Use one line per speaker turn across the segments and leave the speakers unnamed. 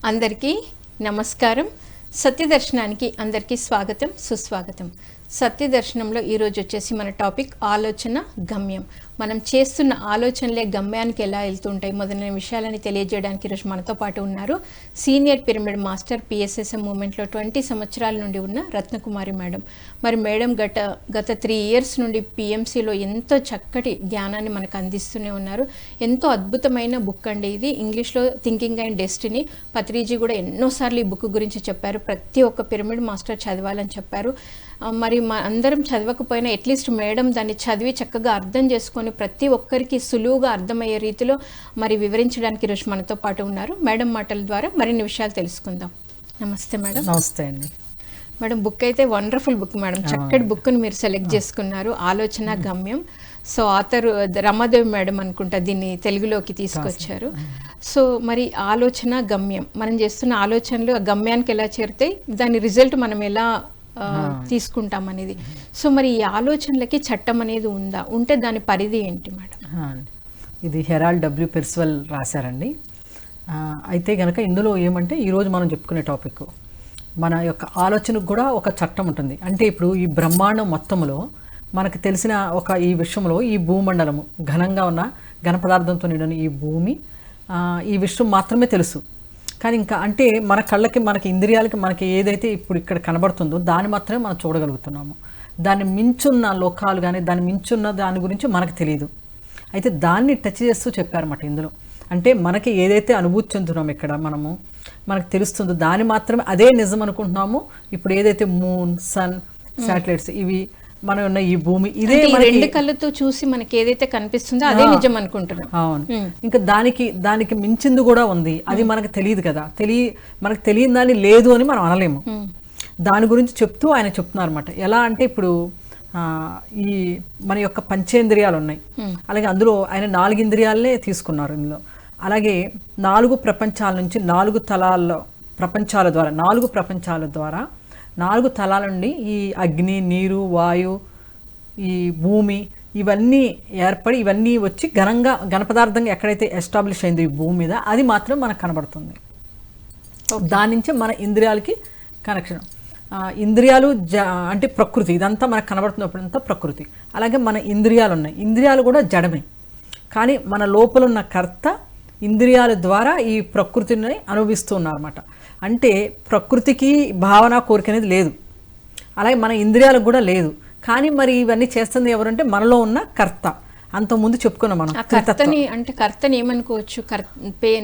అందరికీ నమస్కారం. సత్యదర్శనానికి అందరికీ స్వాగతం, సుస్వాగతం. సత్యదర్శనంలో ఈరోజు వచ్చేసి మన టాపిక్ ఆలోచన గమ్యం. మనం చేస్తున్న ఆలోచనలే గమ్యానికి ఎలా వెళ్తుంటాయి మొదలైన విషయాలని తెలియజేయడానికి ఈరోజు మనతో పాటు ఉన్నారు సీనియర్ పిరమిడ్ మాస్టర్ పిఎస్ఎస్ఎం మూమెంట్లో 20 సంవత్సరాల నుండి ఉన్న రత్నకుమారి మేడం. మరి మేడం గత 3 ఇయర్స్ నుండి పిఎంసిలో ఎంతో చక్కటి జ్ఞానాన్ని మనకు అందిస్తూనే ఉన్నారు. ఎంతో అద్భుతమైన బుక్ అండి ఇది. ఇంగ్లీష్లో థింకింగ్ అండ్ డెస్టినీ. పత్రిజీ కూడా ఎన్నోసార్లు ఈ బుక్ గురించి చెప్పారు. ప్రతి ఒక్క పిరమిడ్ మాస్టర్ చదవాలని చెప్పారు. మరి అందరం చదవకపోయినా అట్లీస్ట్ మేడం దాన్ని చదివి చక్కగా అర్థం చేసుకొని ప్రతి ఒక్కరికి సులువుగా అర్థమయ్యే రీతిలో మరి వివరించడానికి ఈరోజు మనతో పాటు ఉన్నారు. మేడం మాటల ద్వారా మరిన్ని విషయాలు తెలుసుకుందాం. నమస్తే మేడం.
నమస్తే అండి
మేడం. బుక్ అయితే వండర్ఫుల్ బుక్ మేడం. చక్కటి బుక్ని మీరు సెలెక్ట్ చేసుకున్నారు, ఆలోచన గమ్యం. సో ఆథర్ రమాదేవి మేడం అనుకుంటా దీన్ని తెలుగులోకి తీసుకొచ్చారు. సో మరి ఆలోచన గమ్యం, మనం చేస్తున్న ఆలోచనలు గమ్యానికి ఎలా చేరుతాయి, దాని రిజల్ట్ మనం ఎలా తీసుకుంటాం అనేది. సో మరి ఈ ఆలోచనలకి చట్టం అనేది ఉందా, ఉంటే దాని పరిధి ఏంటి మేడం?
ఇది హెరాల్డ్ డబ్ల్యూ పెర్సివల్ రాశారండి. అయితే కనుక ఇందులో ఏమంటే ఈరోజు మనం చెప్పుకునే టాపిక్ మన యొక్క ఆలోచనకు కూడా ఒక చట్టం ఉంటుంది. అంటే ఇప్పుడు ఈ బ్రహ్మాండం మొత్తంలో మనకు తెలిసిన ఈ విశ్వంలో ఈ భూమండలము ఘనంగా ఉన్న ఘన పదార్థంతో నిండిన ఈ భూమి, ఈ విశ్వం మాత్రమే తెలుసు. కానీ ఇంకా అంటే మన కళ్ళకి మనకి ఇంద్రియాలకి మనకి ఏదైతే ఇప్పుడు ఇక్కడ కనబడుతుందో దాన్ని మాత్రమే మనం చూడగలుగుతున్నాము. దాన్ని మించున్న లోకాలు కానీ దాన్ని మించున్న దాని గురించి మనకు తెలియదు. అయితే దాన్ని టచ్ చేస్తూ చెప్పారన్నమాట ఇందులో. అంటే మనకి ఏదైతే అనుభూతి చెందుతున్నాము ఇక్కడ మనకు తెలుస్తుందో దాన్ని మాత్రమే అదే నిజం అనుకుంటున్నాము. ఇప్పుడు ఏదైతే మూన్, సన్, శాటిలైట్స్ ఇవి మనం ఉన్న ఈ భూమి ఇదే
రెండు కళ్ళతో చూసి మనకి ఏదైతే కనిపిస్తుందో అదే నిజం అనుకుంటున్నాం.
అవును. ఇంకా దానికి మించింది కూడా ఉంది. అది మనకు తెలియదు కదా. మనకు తెలియని దాన్ని లేదు అని మనం అనలేము. దాని గురించి చెప్తూ ఆయన చెప్తున్నారు అనమాట. ఎలా అంటే ఇప్పుడు ఈ మన యొక్క పంచేంద్రియాలు ఉన్నాయి. అలాగే అందులో ఆయన 4 ఇంద్రియాలనే తీసుకున్నారు ఇందులో. అలాగే 4 ప్రపంచాల నుంచి 4 తలాల్లో ప్రపంచాల ద్వారా 4 ప్రపంచాల ద్వారా 4 తలాల నుండి ఈ అగ్ని, నీరు, వాయు, ఈ భూమి ఇవన్నీ ఏర్పడి ఇవన్నీ వచ్చి ఘనపదార్థంగా ఎక్కడైతే ఎస్టాబ్లిష్ అయిందో ఈ భూమి మీద అది మాత్రం మనకు కనబడుతుంది. దాని నుంచే మన ఇంద్రియాలకి కనెక్షన్. ఇంద్రియాలు అంటే ప్రకృతి, ఇదంతా మనకు కనబడుతున్నప్పుడంతా ప్రకృతి. అలాగే మన ఇంద్రియాలు ఉన్నాయి. ఇంద్రియాలు కూడా జడమే. కానీ మన లోపల ఉన్న కర్త ఇంద్రియాల ద్వారా ఈ ప్రకృతిని అనుభవిస్తూ ఉన్నారన్నమాట. అంటే ప్రకృతికి భావన, కోరిక అనేది లేదు. అలాగే మన ఇంద్రియాలకు కూడా లేదు. కానీ మరి ఇవన్నీ చేస్తుంది ఎవరంటే మనలో ఉన్న కర్త. అంతకుముందు చెప్పుకున్నాం మనం.
కర్తని ఏమనుకోవచ్చు?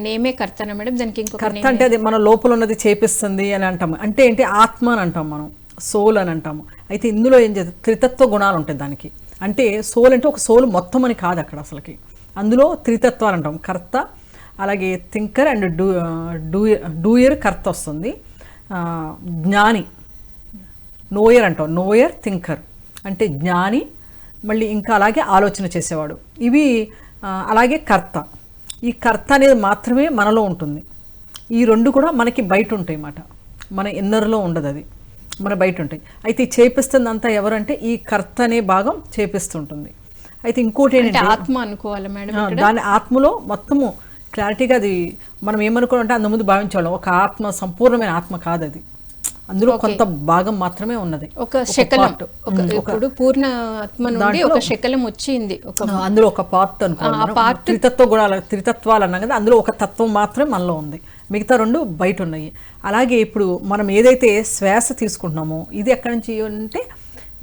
నేమే కర్తనా మేడం? దానికి ఇంకో
కర్త అంటే అది మన లోపల ఉన్నది చేపిస్తుంది అని అంటాము. అంటే ఏంటి? ఆత్మ అని అంటాం మనం, సోల్ అని అంటాము. అయితే ఇందులో ఏం చేస్తుంది? త్రితత్వ గుణాలు ఉంటాయి దానికి. అంటే సోల్ అంటే ఒక సోల్ మొత్తం అని కాదు అక్కడ అసలుకి. అందులో త్రితత్వాలు అంటాం. కర్త, అలాగే థింకర్ అండ్ డూయర్ కర్త వస్తుంది. జ్ఞాని, నోయర్ అంటాం. నోయర్, థింకర్ అంటే జ్ఞాని. మళ్ళీ ఇంకా అలాగే ఆలోచన చేసేవాడు. ఇవి అలాగే కర్త. ఈ కర్త అనేది మాత్రమే మనలో ఉంటుంది. ఈ 2 కూడా మనకి బయట ఉంటాయి అన్నమాట. మన ఇన్నర్లో ఉండదు, అది మన బయట ఉంటాయి. అయితే ఈ చేపిస్తుంది అంతా ఎవరంటే ఈ కర్త అనే భాగం చేపిస్తుంటుంది. అయితే ఇంకోటి ఏంటంటే
ఆత్మ అనుకోవాలి మేడం.
దాని ఆత్మలో మొత్తము క్లారిటీగా అది మనం ఏమనుకోవాలంటే అంతకుముందు భావించేవాళ్ళం ఒక ఆత్మ సంపూర్ణమైన ఆత్మ కాదు అది. అందులో కొంత భాగం మాత్రమే ఉన్నది.
ఒక శకలం, ఇప్పుడు పూర్ణ ఆత్మ నుండి ఒక శకలం వచ్చింది.
అందులో ఒక పార్ట్ అనుకోవాలి. త్రితత్వాలు అన్నాం కదా, అందులో ఒక తత్వం మాత్రమే మనలో ఉంది. మిగతా 2 బయట ఉన్నాయి. అలాగే ఇప్పుడు మనం ఏదైతే శ్వాస తీసుకుంటున్నామో ఇది ఎక్కడి నుంచి అంటే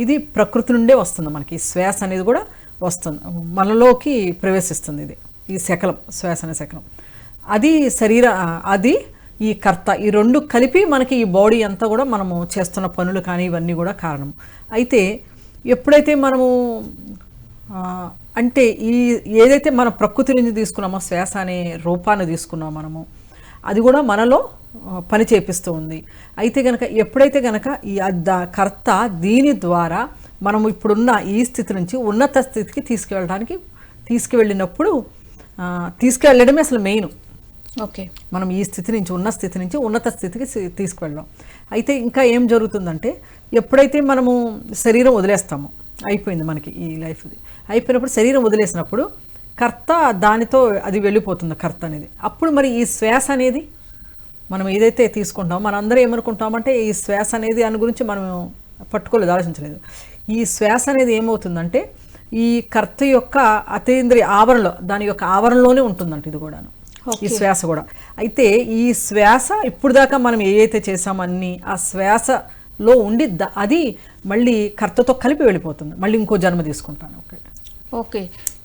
ఇది ప్రకృతి నుండే వస్తుంది. మనకి శ్వాస అనేది కూడా వస్తుంది, మనలోకి ప్రవేశిస్తుంది. ఇది ఈ శకలం, శ్వాస అనే శకలం. అది అది ఈ కర్త. ఈ 2 కలిపి మనకి ఈ బాడీ అంతా కూడా మనము చేస్తున్న పనులు కానీ ఇవన్నీ కూడా కారణం. అయితే ఎప్పుడైతే మనము అంటే ఏదైతే మన ప్రకృతి నుంచి తీసుకున్నామో శ్వాస అనే రూపాన్ని తీసుకున్నామో మనము, అది కూడా మనలో పని చేపిస్తూ ఉంది. అయితే కనుక ఎప్పుడైతే కనుక ఈ కర్త దీని ద్వారా మనము ఇప్పుడున్న ఈ స్థితి నుంచి ఉన్నత స్థితికి తీసుకువెళ్ళినప్పుడు తీసుకువెళ్ళడమే అసలు మెయిన్.
ఓకే, మనం
ఈ స్థితి నుంచి ఉన్న స్థితి నుంచి ఉన్నత స్థితికి తీసుకువెళ్ళాం. అయితే ఇంకా ఏం జరుగుతుందంటే ఎప్పుడైతే మనము శరీరం వదిలేస్తామో అయిపోయింది మనకి ఈ లైఫ్ది. అయిపోయినప్పుడు శరీరం వదిలేసినప్పుడు కర్త దానితో అది వెళ్ళిపోతుంది, కర్త అనేది. అప్పుడు మరి ఈ శ్వాస అనేది మనం ఏదైతే తీసుకుంటామో మనం అందరూ ఏమనుకుంటామంటే ఈ శ్వాస అనేది దాని గురించి మనం పట్టుకోలేదు, ఆలోచించలేదు. ఈ శ్వాస అనేది ఏమవుతుందంటే ఈ కర్త యొక్క అతీంద్రియ ఆవరణలో, దాని యొక్క ఆవరణలోనే ఉంటుందంట ఇది కూడాను, ఈ శ్వాస కూడా. అయితే ఈ శ్వాస ఇప్పుడు దాకా మనం ఏదైతే చేసామో అన్నీ ఆ శ్వాసలో ఉండి అది మళ్ళీ కర్తతో కలిపి వెళ్ళిపోతుంది, మళ్ళీ ఇంకో జన్మ తీసుకుంటాను. ఓకే
ఓకే,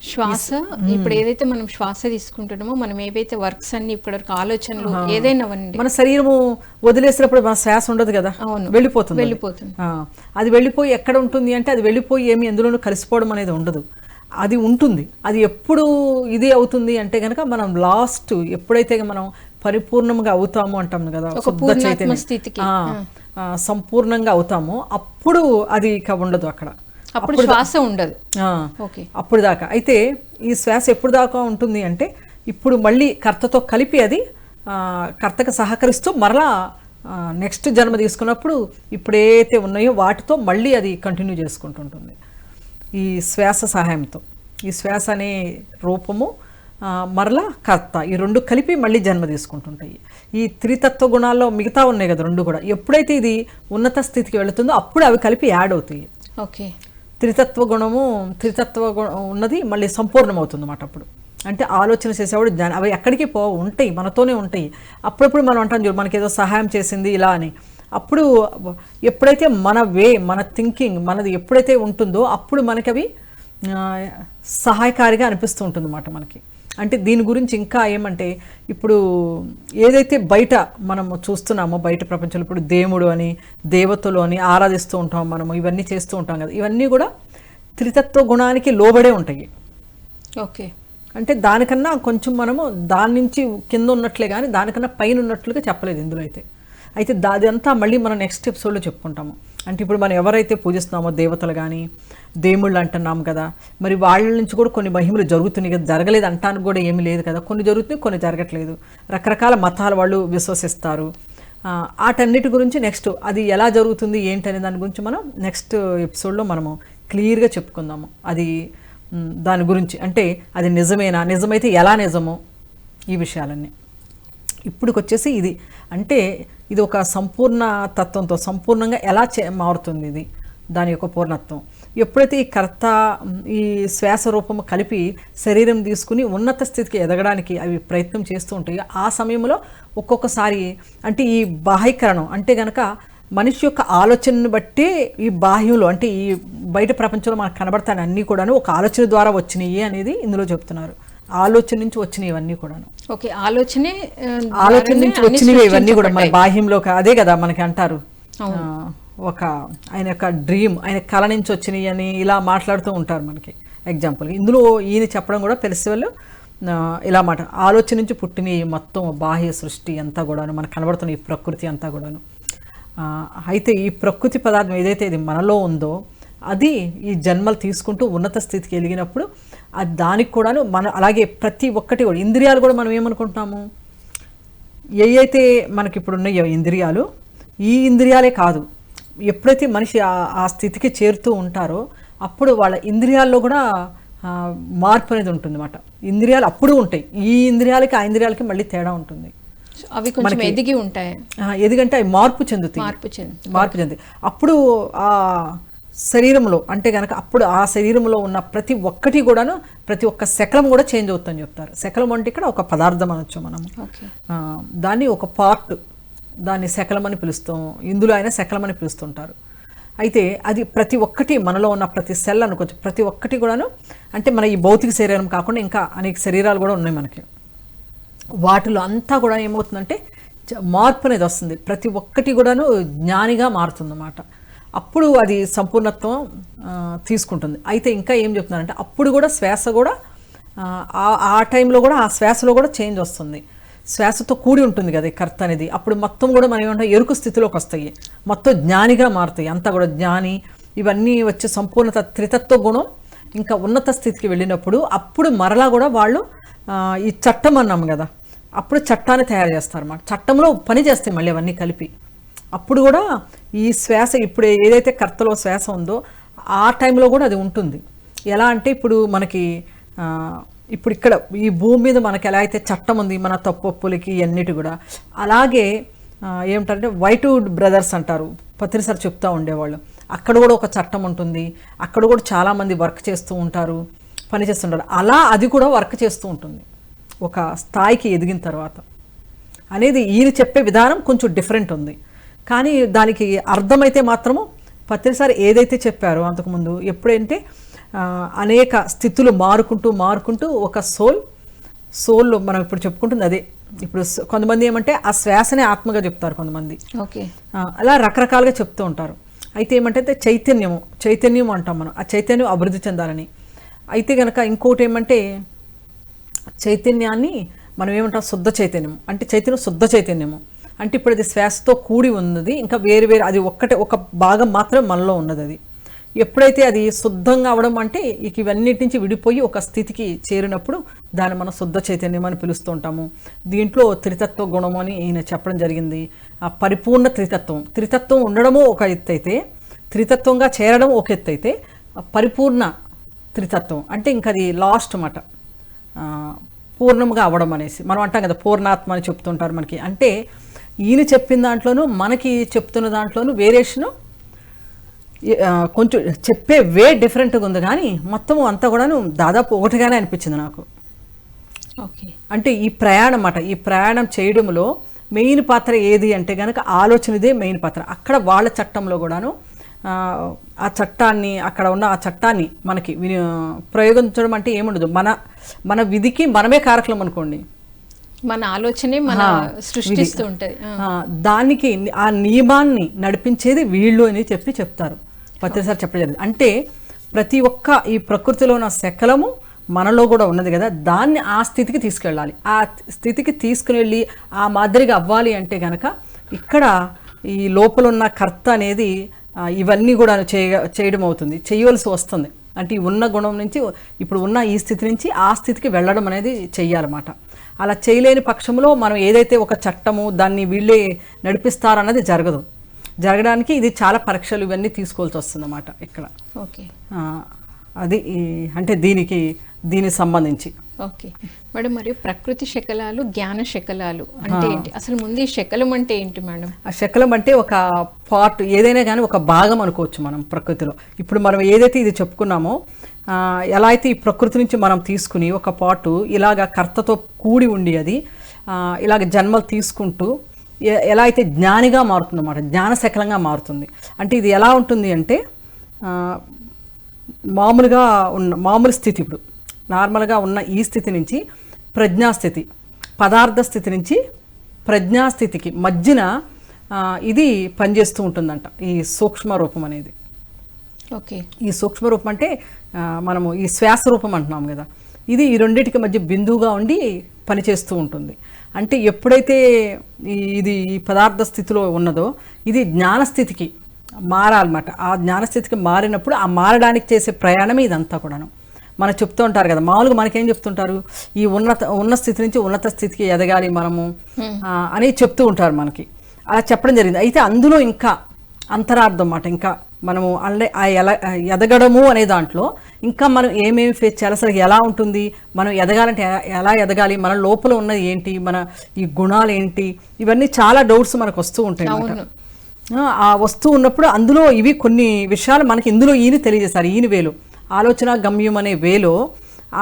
శ్వాస ఇప్పుడు ఏదైతే మనం శ్వాస తీసుకుంటున్నామో, మనం ఏవైతే వర్క్స్ అన్ని ఇప్పటివరకు ఆలోచనలు ఏదైనా
మన శరీరము వదిలేసినప్పుడు మన శ్వాస ఉండదు కదా, వెళ్ళిపోతుంది. అది వెళ్ళిపోయి ఎక్కడ ఉంటుంది అంటే అది వెళ్ళిపోయి ఏమి ఎందులోనూ కలిసిపోవడం అనేది ఉండదు, అది ఉంటుంది. అది ఎప్పుడు ఇది అవుతుంది అంటే కనుక మనం లాస్ట్ ఎప్పుడైతే మనం పరిపూర్ణంగా అవుతాము అంటాం కదా, శుద్ధ చైతన్య సంపూర్ణంగా అవుతామో అప్పుడు అది ఇక ఉండదు అక్కడ,
అప్పుడు శ్వాస ఉండదు.
అప్పుడు దాకా. అయితే ఈ శ్వాస ఎప్పుడు దాకా ఉంటుంది అంటే ఇప్పుడు మళ్ళీ కర్తతో కలిపి అది కర్తకు సహకరిస్తూ మరలా నెక్స్ట్ జన్మ తీసుకున్నప్పుడు ఇప్పుడైతే ఉన్నాయో వాటితో మళ్ళీ అది కంటిన్యూ చేసుకుంటుంటుంది ఈ శ్వాస సహాయంతో. ఈ శ్వాస అనే రూపము మరలా కర్త, ఈ రెండు కలిపి మళ్ళీ జన్మ తీసుకుంటుంటాయి. ఈ త్రితత్వ గుణాల్లో మిగతా ఉన్నాయి కదా రెండు కూడా, ఎప్పుడైతే ఇది ఉన్నత స్థితికి వెళుతుందో అప్పుడు అవి కలిపి యాడ్ అవుతాయి.
ఓకే,
త్రితత్వ గుణం ఉన్నది మళ్ళీ సంపూర్ణమవుతుంది అన్నమాట. అప్పుడు అంటే ఆలోచన చేసేవాడు జ్ఞానం, అవి ఎక్కడికి ఉంటాయి, మనతోనే ఉంటాయి. అప్పుడప్పుడు మనం అంటాం చూడు, మనకి ఏదో సహాయం చేసింది ఇలా అని. అప్పుడు ఎప్పుడైతే మన థింకింగ్ మనది ఎప్పుడైతే ఉంటుందో అప్పుడు మనకి అవి సహాయకారిగా అనిపిస్తూ ఉంటుంది అన్నమాట మనకి. అంటే దీని గురించి ఇంకా ఏమంటే ఇప్పుడు ఏదైతే బయట మనం చూస్తున్నామో బయట ప్రపంచంలో ఇప్పుడు దేవుడు అని దేవతలు అని ఆరాధిస్తూ ఉంటాం మనము, ఇవన్నీ చేస్తూ ఉంటాం కదా, ఇవన్నీ కూడా త్రితత్వ గుణానికి లోబడే ఉంటాయి.
ఓకే,
అంటే దానికన్నా కొంచెం మనము దాని నుంచి కింద ఉన్నట్లే కానీ దానికన్నా పైన ఉన్నట్లుగా చెప్పలేదు ఇందులో అయితే. అయితే అదంతా మళ్ళీ మనం నెక్స్ట్ ఎపిసోడ్లో చెప్పుకుంటాము. అంటే ఇప్పుడు మనం ఎవరైతే పూజిస్తున్నామో దేవతలు కానీ దేవుళ్ళు అంటున్నాం కదా, మరి వాళ్ళ నుంచి కూడా కొన్ని మహిమలు జరుగుతున్నాయి కదా, జరగలేదు అంటానికి కూడా ఏమీ లేదు కదా, కొన్ని జరుగుతున్నాయి కొన్ని జరగట్లేదు. రకరకాల మతాల వాళ్ళు విశ్వసిస్తారు. వాటన్నిటి గురించి నెక్స్ట్ అది ఎలా జరుగుతుంది ఏంటనే దాని గురించి మనం నెక్స్ట్ ఎపిసోడ్లో మనము క్లియర్గా చెప్పుకుందాము. అది దాని గురించి అంటే అది నిజమేనా, నిజమైతే ఎలా నిజమో, ఈ విషయాలన్నీ. ఇప్పుడుకొచ్చేసి ఇది అంటే ఇది ఒక సంపూర్ణ తత్వంతో సంపూర్ణంగా ఎలా మారుతుంది ఇది, దాని యొక్క పూర్ణత్వం. ఎప్పుడైతే ఈ కర్త ఈ శ్వాస రూపము కలిపి శరీరం తీసుకుని ఉన్నత స్థితికి ఎదగడానికి అవి ప్రయత్నం చేస్తూ ఉంటాయి. ఆ సమయంలో ఒక్కొక్కసారి అంటే ఈ బాహ్యకరణం అంటే కనుక మనిషి యొక్క ఆలోచనను బట్టి ఈ బాహ్యంలో అంటే ఈ బయట ప్రపంచంలో మనకు కనబడతాయి అన్నీ కూడాను ఒక ఆలోచన ద్వారా వచ్చినాయి అనేది ఇందులో చెప్తున్నారు. ఆలోచన నుంచి వచ్చినవి ఇవన్నీ కూడాను.
ఓకే, ఆలోచన
నుంచి వచ్చినవి ఇవన్నీ కూడా మన బాహ్యంలో అదే కదా మనకి అంటారు. ఒక ఆయన యొక్క డ్రీమ్, ఆయన కళ నుంచి వచ్చినాయి అని ఇలా మాట్లాడుతూ ఉంటారు మనకి ఎగ్జాంపుల్గా. ఇందులో ఈయన చెప్పడం కూడా పెర్సివల్ ఇలా మాట ఆలోచన నుంచి పుట్టిన మొత్తం బాహ్య సృష్టి అంతా కూడాను మనకు కనబడుతున్న ఈ ప్రకృతి అంతా కూడాను. అయితే ఈ ప్రకృతి పదార్థం ఏదైతే ఇది మనలో ఉందో అది ఈ జన్మలు తీసుకుంటూ ఉన్నత స్థితికి ఎదిగినప్పుడు అది దానికి కూడాను మన అలాగే ప్రతి ఒక్కటి కూడా ఇంద్రియాలు కూడా మనం ఏమనుకుంటున్నాము, ఏవైతే మనకి ఇప్పుడు ఉన్నాయో ఇంద్రియాలు, ఈ ఇంద్రియాలే కాదు, ఎప్పుడైతే మనిషి ఆ స్థితికి చేరుతూ ఉంటారో అప్పుడు వాళ్ళ ఇంద్రియాల్లో కూడా మార్పు అనేది ఉంటుంది అన్నమాట. ఇంద్రియాలు అప్పుడు ఉంటాయి, ఈ ఇంద్రియాలకి ఆ ఇంద్రియాలకి మళ్ళీ తేడా ఉంటుంది.
అవి కొంచెం ఎదిగి ఉంటాయి,
ఎదిగంటే అవి మార్పు చెందుతాయి. అప్పుడు ఆ శరీరంలో అంటే కనుక అప్పుడు ఆ శరీరంలో ఉన్న ప్రతి ఒక్కటి కూడాను ప్రతి ఒక్క శకలం కూడా చేంజ్ అవుతుందని చెప్తారు. శకలం అంటే ఇక్కడ ఒక పదార్థం అనొచ్చు మనము, దాన్ని ఒక పార్ట్, దాన్ని శకలం అని పిలుస్తాం, ఇందులో అయినా శకలం అని పిలుస్తుంటారు. అయితే అది ప్రతి ఒక్కటి మనలో ఉన్న ప్రతి సెల్ అనుకోవచ్చు, ప్రతి ఒక్కటి కూడాను అంటే మన ఈ భౌతిక శరీరం కాకుండా ఇంకా అనేక శరీరాలు కూడా ఉన్నాయి మనకి. వాటిలో అంతా కూడా ఏమవుతుందంటే మార్పు అనేది వస్తుంది, ప్రతి ఒక్కటి కూడాను జ్ఞానిగా మారుతుందన్నమాట. అప్పుడు అది సంపూర్ణత్వం తీసుకుంటుంది. అయితే ఇంకా ఏం చెప్తున్నారంటే అప్పుడు కూడా శ్వాస కూడా ఆ టైంలో కూడా ఆ శ్వాసలో కూడా చేంజ్ వస్తుంది, శ్వాసతో కూడి ఉంటుంది కదా ఈ కర్త అనేది. అప్పుడు మొత్తం కూడా మనం ఏమంటే ఎరుకు స్థితిలోకి వస్తాయి, మొత్తం జ్ఞానిగా మారుతాయి, అంతా కూడా జ్ఞాని ఇవన్నీ వచ్చే సంపూర్ణత త్రితత్వ గుణం ఇంకా ఉన్నత స్థితికి వెళ్ళినప్పుడు అప్పుడు మరలా కూడా వాళ్ళు ఈ చట్టం అన్నాము కదా, అప్పుడు చట్టాన్ని తయారు చేస్తారు అన్నమాట. చట్టంలో పని చేస్తాయి మళ్ళీ అవన్నీ కలిపి. అప్పుడు కూడా ఈ శ్వాస ఇప్పుడు ఏదైతే కర్తలో శ్వాస ఉందో ఆ టైంలో కూడా అది ఉంటుంది. ఎలా అంటే ఇప్పుడు మనకి ఇప్పుడు ఇక్కడ ఈ భూమి మీద మనకి ఎలా అయితే చట్టం ఉంది మన తప్పొప్పులకి అన్నిటి కూడా, అలాగే ఏమిటంటే వైట్వుడ్ బ్రదర్స్ అంటారు, పత్రిసారి చెప్తూ ఉండేవాళ్ళు. అక్కడ కూడా ఒక చట్టం ఉంటుంది, అక్కడ కూడా చాలామంది వర్క్ చేస్తూ ఉంటారు, పని చేస్తుంటారు. అలా అది కూడా వర్క్ చేస్తూ ఉంటుంది ఒక స్థాయికి ఎదిగిన తర్వాత అనేది. ఈయన చెప్పే విధానం కొంచెం డిఫరెంట్ ఉంది, కానీ దానికి అర్థమైతే మాత్రము పత్రిసారి ఏదైతే చెప్పారో అంతకుముందు, ఎప్పుడంటే అనేక స్థితులు మారుకుంటూ ఒక సోల్లో మనం ఇప్పుడు చెప్పుకుంటుంది అదే. ఇప్పుడు కొంతమంది ఏమంటే ఆ శ్వాసనే ఆత్మగా చెప్తారు కొంతమంది,
ఓకే,
అలా రకరకాలుగా చెప్తూ ఉంటారు. అయితే ఏమంటే చైతన్యం అంటాం మనం, ఆ చైతన్యం అభివృద్ధి చెందాలని. అయితే కనుక ఇంకోటి ఏమంటే చైతన్యాన్ని మనం ఏమంటాం శుద్ధ చైతన్యం అంటే శుద్ధ చైతన్యము అంటే ఇప్పుడు అది శ్వాసతో కూడి ఉన్నది, ఇంకా వేరు అది ఒక భాగం మాత్రం మనలో ఉన్నది. అది ఎప్పుడైతే అది శుద్ధంగా అవడం అంటే ఇవన్నిటి నుంచి విడిపోయి ఒక స్థితికి చేరినప్పుడు దాన్ని మనం శుద్ధ చైతన్యం అని పిలుస్తూ ఉంటాము. దీంట్లో త్రితత్వ గుణం అని ఈయన చెప్పడం జరిగింది. ఆ పరిపూర్ణ త్రితత్వం ఉండడము ఒక ఎత్తు అయితే, త్రితత్వంగా చేరడం ఒక ఎత్తు అయితే, పరిపూర్ణ త్రితత్వం అంటే ఇంకా అది లాస్ట్ మాట, పూర్ణంగా అవ్వడం అనేసి మనం అంటాం కదా, పూర్ణాత్మ అని చెప్తుంటారు మనకి. అంటే ఈయన చెప్పిన దాంట్లోనూ మనకి చెప్తున్న దాంట్లోనూ వేరియేషను కొంచెం చెప్పే వే డిఫరెంట్గా ఉంది, కానీ మొత్తం అంతా కూడాను దాదాపు ఒకటిగానే అనిపించింది నాకు.
ఓకే,
అంటే ఈ ప్రయాణం చేయడంలో మెయిన్ పాత్ర ఏది అంటే కనుక ఆలోచనదే మెయిన్ పాత్ర. అక్కడ వాళ్ళ చట్టంలో కూడాను ఆ చట్టాన్ని, అక్కడ ఉన్న ఆ చట్టాన్ని మనకి ప్రయోగించడం అంటే ఏముండదు. మన విధికి మనమే కారకులం అనుకోండి,
మన ఆలోచనే మన సృష్టిస్తూ ఉంటుంది.
దానికి ఆ నియమాన్ని నడిపించేది వీళ్ళు అని చెప్తారు. ప్రతిసారి చెప్పడం జరిగింది. అంటే ప్రతి ఒక్క ఈ ప్రకృతిలో ఉన్న శకలము మనలో కూడా ఉన్నది కదా, దాన్ని ఆ స్థితికి తీసుకెళ్ళాలి. ఆ స్థితికి తీసుకుని వెళ్ళి ఆ మాదిరిగా అవ్వాలి అంటే కనుక ఇక్కడ ఈ లోపల ఉన్న కర్త అనేది ఇవన్నీ కూడా చేయడం అవుతుంది, చేయవలసి వస్తుంది. అంటే ఈ ఉన్న గుణం నుంచి ఇప్పుడు ఉన్న ఈ స్థితి నుంచి ఆ స్థితికి వెళ్ళడం అనేది చెయ్యాలన్నమాట. అలా చేయలేని పక్షంలో మనం ఏదైతే ఒక చట్టము దాన్ని వీళ్ళే నడిపిస్తారన్నది జరగడానికి ఇది చాలా పరీక్షలు ఇవన్నీ తీసుకోవాల్సి వస్తుంది అన్నమాట ఇక్కడ.
ఓకే,
అది అంటే దీనికి సంబంధించి.
ఓకే మేడం, మరియు ప్రకృతి శకలాలు, జ్ఞాన శకలాలు అంటే ఏంటి? అసలు ముందు ఈ శకలం అంటే ఏంటి మేడం?
ఆ శకలం అంటే ఒక పార్ట్, ఏదైనా కానీ ఒక భాగం అనుకోవచ్చు మనం ప్రకృతిలో. ఇప్పుడు మనం ఏదైతే ఇది చెప్పుకున్నామో, ఎలా అయితే ఈ ప్రకృతి నుంచి మనం తీసుకుని ఒక పాటు ఇలాగ కర్తతో కూడి ఉండి అది ఇలాగ జన్మలు తీసుకుంటూ ఎలా అయితే జ్ఞానిగా మారుతుందన్నమాట, జ్ఞానశకలంగా మారుతుంది. అంటే ఇది ఎలా ఉంటుంది అంటే మామూలు స్థితి, ఇప్పుడు నార్మల్గా ఉన్న ఈ స్థితి నుంచి ప్రజ్ఞాస్థితి, పదార్థ స్థితి నుంచి ప్రజ్ఞాస్థితికి మధ్యన ఇది పనిచేస్తూ ఉంటుందంట ఈ సూక్ష్మ రూపం అనేది.
ఓకే, ఈ
సూక్ష్మ రూపం అంటే మనము ఈ శ్వాస రూపం అంటున్నాం కదా, ఇది ఈ రెండింటికి మధ్య బిందువుగా ఉండి పనిచేస్తూ ఉంటుంది. అంటే ఎప్పుడైతే ఇది ఈ పదార్థ స్థితిలో ఉన్నదో ఇది జ్ఞానస్థితికి మారాలన్నమాట. ఆ జ్ఞానస్థితికి మారినప్పుడు ఆ మారడానికి చేసే ప్రయాణమే ఇదంతా కూడాను. మనకు చెప్తూ ఉంటారు కదా, మామూలుగా మనకేం చెప్తుంటారు, ఈ ఉన్న స్థితి నుంచి ఉన్నత స్థితికి ఎదగాలి మనము అని చెప్తూ ఉంటారు మనకి. అలా చెప్పడం జరిగింది. అయితే అందులో ఇంకా అంతరార్థం అన్నమాట, ఇంకా మనము ఎదగడము అనే దాంట్లో ఇంకా మనం ఏమేమి ఫేస్ చేయాలి, అసలు ఎలా ఉంటుంది, మనం ఎదగాలంటే ఎలా ఎదగాలి, మన లోపల ఉన్నది ఏంటి, మన ఈ గుణాలు ఏంటి, ఇవన్నీ చాలా డౌట్స్ మనకు వస్తూ ఉంటాయి అన్నమాట. ఆ వస్తూ ఉన్నప్పుడు అందులో ఇవి కొన్ని విషయాలు మనకి ఇందులో ఈయన తెలియజేశారు. ఈయన వేలో ఆలోచన గమ్యం అనే వేలో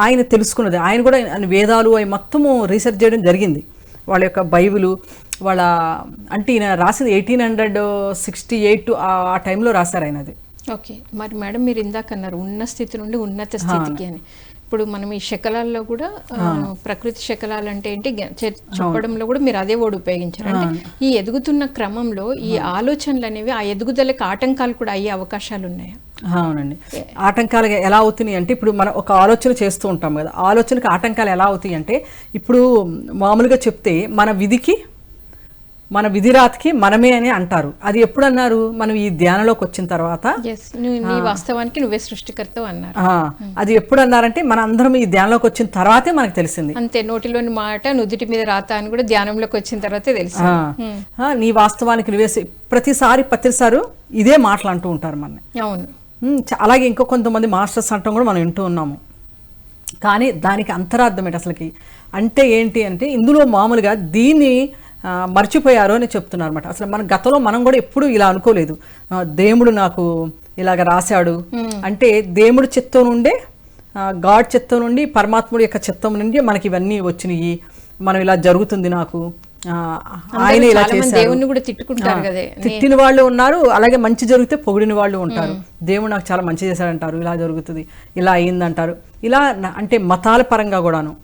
ఆయన తెలుసుకున్నది. ఆయన కూడా వేదాలు అవి మొత్తము రీసెర్చ్ చేయడం జరిగింది. వాళ్ళ యొక్క బైబిలు వాళ్ళ అంటే ఈయన రాసింది 1868 ఆ టైంలో రాశారు ఆయన అది.
ఓకే, మరి మేడం మీరు ఇందాక అన్నారు ఉన్న స్థితి నుండి ఉన్నత స్థితికి అని. ఇప్పుడు మనం ఈ శకలాల్లో కూడా ప్రకృతి శకలాలు అంటే ఏంటి చెప్పడంలో కూడా మీరు అదే వర్డ్ ఉపయోగించారు. అంటే ఈ ఎదుగుతున్న క్రమంలో ఈ ఆలోచనలు అనేవి ఆ ఎదుగుదలకు ఆటంకాలు కూడా అయ్యే అవకాశాలు ఉన్నాయా?
అవునండి, ఆటంకాలు ఎలా అవుతున్నాయి అంటే ఇప్పుడు మనం ఒక ఆలోచన చేస్తూ ఉంటాం కదా, ఆలోచనకు ఆటంకాలు ఎలా అవుతాయి అంటే ఇప్పుడు మామూలుగా చెప్తే మన విధిరాతకి మనమే అని అంటారు. అది ఎప్పుడు అన్నారు, మనం ఈ ధ్యానంలోకి వచ్చిన తర్వాత.
వాస్తవానికి నువ్వే సృష్టికర్తవు అన్నారు.
అది ఎప్పుడు అన్నారంటే మన అందరం ఈ ధ్యానంలోకి వచ్చిన తర్వాతే మనకు తెలిసింది.
అంతే, నోటిలోని మాట నుదుటి మీద రాత అని కూడా ధ్యానంలోకి వచ్చిన తర్వాతే తెలిసింది.
నీ వాస్తవానికి నువ్వే ప్రతిసారి ఇదే మాటలు అంటూ ఉంటారు మన.
అవును,
అలాగే ఇంకో కొంతమంది మాస్టర్స్ అంటాం కూడా మనం వింటూ ఉన్నాము. కానీ దానికి అంతరార్థం ఏంటి అసలుకి అంటే ఏంటి అంటే ఇందులో మామూలుగా దీన్ని మర్చిపోయారు అని చెప్తున్నారు అనమాట. అసలు మన గతంలో మనం కూడా ఎప్పుడు ఇలా అనుకోలేదు. దేవుడు నాకు ఇలాగ రాశాడు అంటే దేవుడి చిత్తం నుండే, గాడ్ చిత్తం నుండి, పరమాత్ముడి యొక్క చిత్తం నుండి మనకి ఇవన్నీ వచ్చినాయి, మనం ఇలా జరుగుతుంది నాకు, ఆయన ఇలా చేశారు.
దేవుణ్ణి కూడా తిట్టుకుంటారు కదా,
తిట్టిన వాళ్ళు ఉన్నారు, అలాగే మంచి జరిగితే పొగిడిన వాళ్ళు ఉంటారు. దేవుడు నాకు చాలా మంచి చేశాడంటారు, ఇలా జరుగుతుంది, ఇలా అయిందంటారు. ఇలా అంటే మతాల పరంగా కూడాను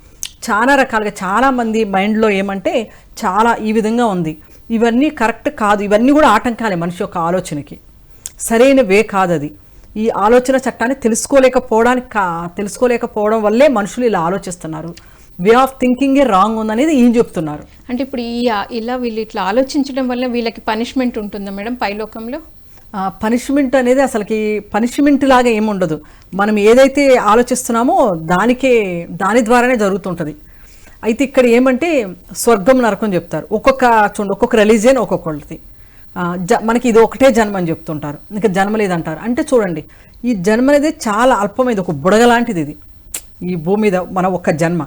చాలా రకాలుగా చాలా మంది మైండ్లో ఏమంటే చాలా ఈ విధంగా ఉంది. ఇవన్నీ కరెక్ట్ కాదు, ఇవన్నీ కూడా ఆటంకాలే మనిషి యొక్క ఆలోచనకి, సరైన వే కాదు అది. ఈ ఆలోచన చట్టాన్ని తెలుసుకోలేకపోవడం వల్లే మనుషులు ఇలా ఆలోచిస్తున్నారు. వే ఆఫ్ థింకింగే రాంగ్ ఉందనేది ఏం చెప్తున్నారు.
అంటే ఇప్పుడు ఇలా వీళ్ళు ఇట్లా ఆలోచించడం వల్ల వీళ్ళకి పనిష్మెంట్ ఉంటుందా మేడం పైలోకంలో?
పనిష్మెంట్ అనేది అసలుకి పనిష్మెంట్ లాగా ఏముండదు. మనం ఏదైతే ఆలోచిస్తున్నామో దాని ద్వారానే జరుగుతుంటుంది. అయితే ఇక్కడ ఏమంటే స్వర్గం నరకం చెప్తారు. ఒక్కొక్క రిలీజియన్ ఒక్కొక్కటి. మనకి ఇది ఒకటే జన్మ అని చెప్తుంటారు, ఇంకా జన్మ లేదంటారు. అంటే చూడండి, ఈ జన్మ అనేది చాలా అల్పమైనది, ఒక బుడగ లాంటిది ఇది. ఈ భూమి మీద మన ఒక్క జన్మ,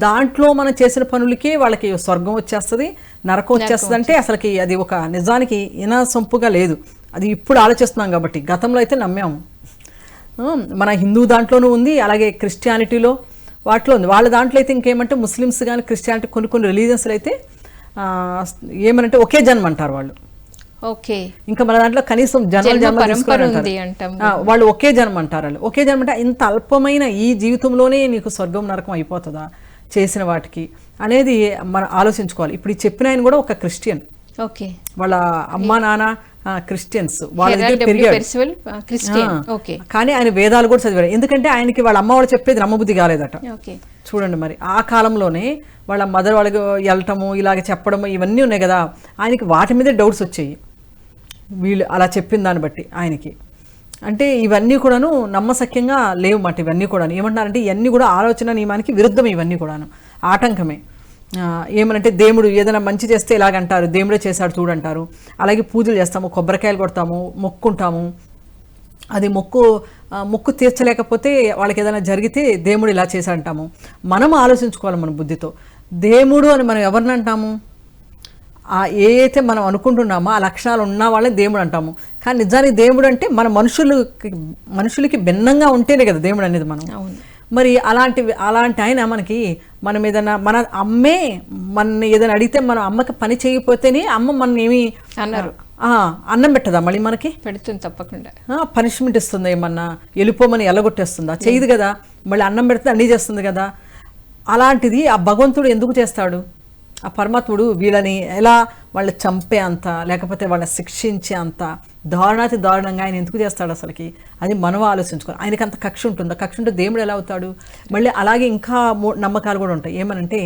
దాంట్లో మనం చేసిన పనులకి వాళ్ళకి స్వర్గం వచ్చేస్తుంది, నరకం వచ్చేస్తుంది. అంటే అసలుకి అది ఒక నిజానికి ఇనసొంపుగా లేదు. అది ఇప్పుడు ఆలోచిస్తున్నాం కాబట్టి. గతంలో అయితే నమ్మాము. మన హిందూ దాంట్లోనూ ఉంది, అలాగే క్రిస్టియానిటీలో వాటిలో ఉంది. వాళ్ళ దాంట్లో అయితే ఇంకేమంటే ముస్లిమ్స్ కానీ క్రిస్టియానిటీ కొన్ని రిలీజియన్స్లో అయితే ఏమనంటే ఒకే జన్మ అంటారు వాళ్ళు.
ఓకే,
ఇంకా మన దాంట్లో కనీసం వాళ్ళు ఒకే జన్మ అంటారు. వాళ్ళు ఒకే జన్మ అంటే ఇంత అల్పమైన ఈ జీవితంలోనే నీకు స్వర్గం నరకం అయిపోతుందా చేసిన వాటికి అనేది మనం ఆలోచించుకోవాలి. ఇప్పుడు చెప్పిన ఆయన కూడా ఒక క్రిస్టియన్.
ఓకే,
వాళ్ళ అమ్మా నాన్న క్రిస్టియన్స్, వాళ్ళ దగ్గర పెరిగాడు. కానీ ఆయన వేదాలు కూడా చదివారు. ఎందుకంటే ఆయనకి వాళ్ళ అమ్మ వాళ్ళు చెప్పేది నమ్మబుద్ధి కాలేదట. చూడండి, మరి ఆ కాలంలోనే వాళ్ళ మదర్ వాళ్ళకి వెళ్ళటము, ఇలాగ చెప్పడము, ఇవన్నీ ఉన్నాయి కదా. ఆయనకి వాటి మీదే డౌట్స్ వచ్చాయి, వీళ్ళు అలా చెప్పిన దాన్ని బట్టి ఆయనకి. అంటే ఇవన్నీ కూడాను నమ్మశక్యంగా లేవు మాట. ఇవన్నీ కూడాను ఏమంటున్నారంటే ఇవన్నీ కూడా ఆలోచన నియమానికి విరుద్ధం, ఇవన్నీ కూడాను ఆటంకమే. ఏమనంటే దేవుడు ఏదైనా మంచి చేస్తే ఇలాగంటారు, దేవుడే చేశాడు చూడంటారు. అలాగే పూజలు చేస్తాము, కొబ్బరికాయలు కొడతాము, మొక్కుంటాము. అది మొక్కు తీర్చలేకపోతే వాళ్ళకి ఏదైనా జరిగితే దేవుడు ఇలా చేశాడంటాము. మనం ఆలోచించుకోవాలి మన బుద్ధితో. దేవుడు అని మనం ఎవరిని అంటాము? ఏదైతే మనం అనుకుంటున్నామో ఆ లక్షణాలు ఉన్న వాళ్ళని దేవుడు అంటాము. కానీ నిజానికి దేవుడు అంటే మన మనుషులకి భిన్నంగా ఉంటేనే కదా దేవుడు అనేది. మనం మరి అలాంటి ఆయన మనం ఏదైనా మన అమ్మే మన ఏదైనా అడిగితే మన అమ్మకి పని చేయకపోతేనే అమ్మ మన ఏమి
అన్నారు
అన్నం పెట్టదా? మళ్ళీ మనకి
పెడుతుంది, తప్పకుండా
పనిష్మెంట్ ఇస్తుందా? ఏమన్నా వెళ్ళిపోమని ఎల్లగొట్టేస్తుందా? చేయదు కదా. మళ్ళీ అన్నం పెడితే అన్నీ చేస్తుంది కదా. అలాంటిది ఆ భగవంతుడు ఎందుకు చేస్తాడు? ఆ పరమాత్ముడు వీళ్ళని ఎలా వాళ్ళు చంపే అంత, లేకపోతే వాళ్ళని శిక్షించే అంత దారుణంగా ఆయన ఎందుకు చేస్తాడు అసలుకి? అది మనం ఆలోచించుకోవాలి. ఆయనకి అంత కక్ష ఉంటుందా? కక్ష ఉంటే దేవుడు ఎలా అవుతాడు? మళ్ళీ అలాగే ఇంకా నమ్మకాలు కూడా ఉంటాయి. ఏమనంటే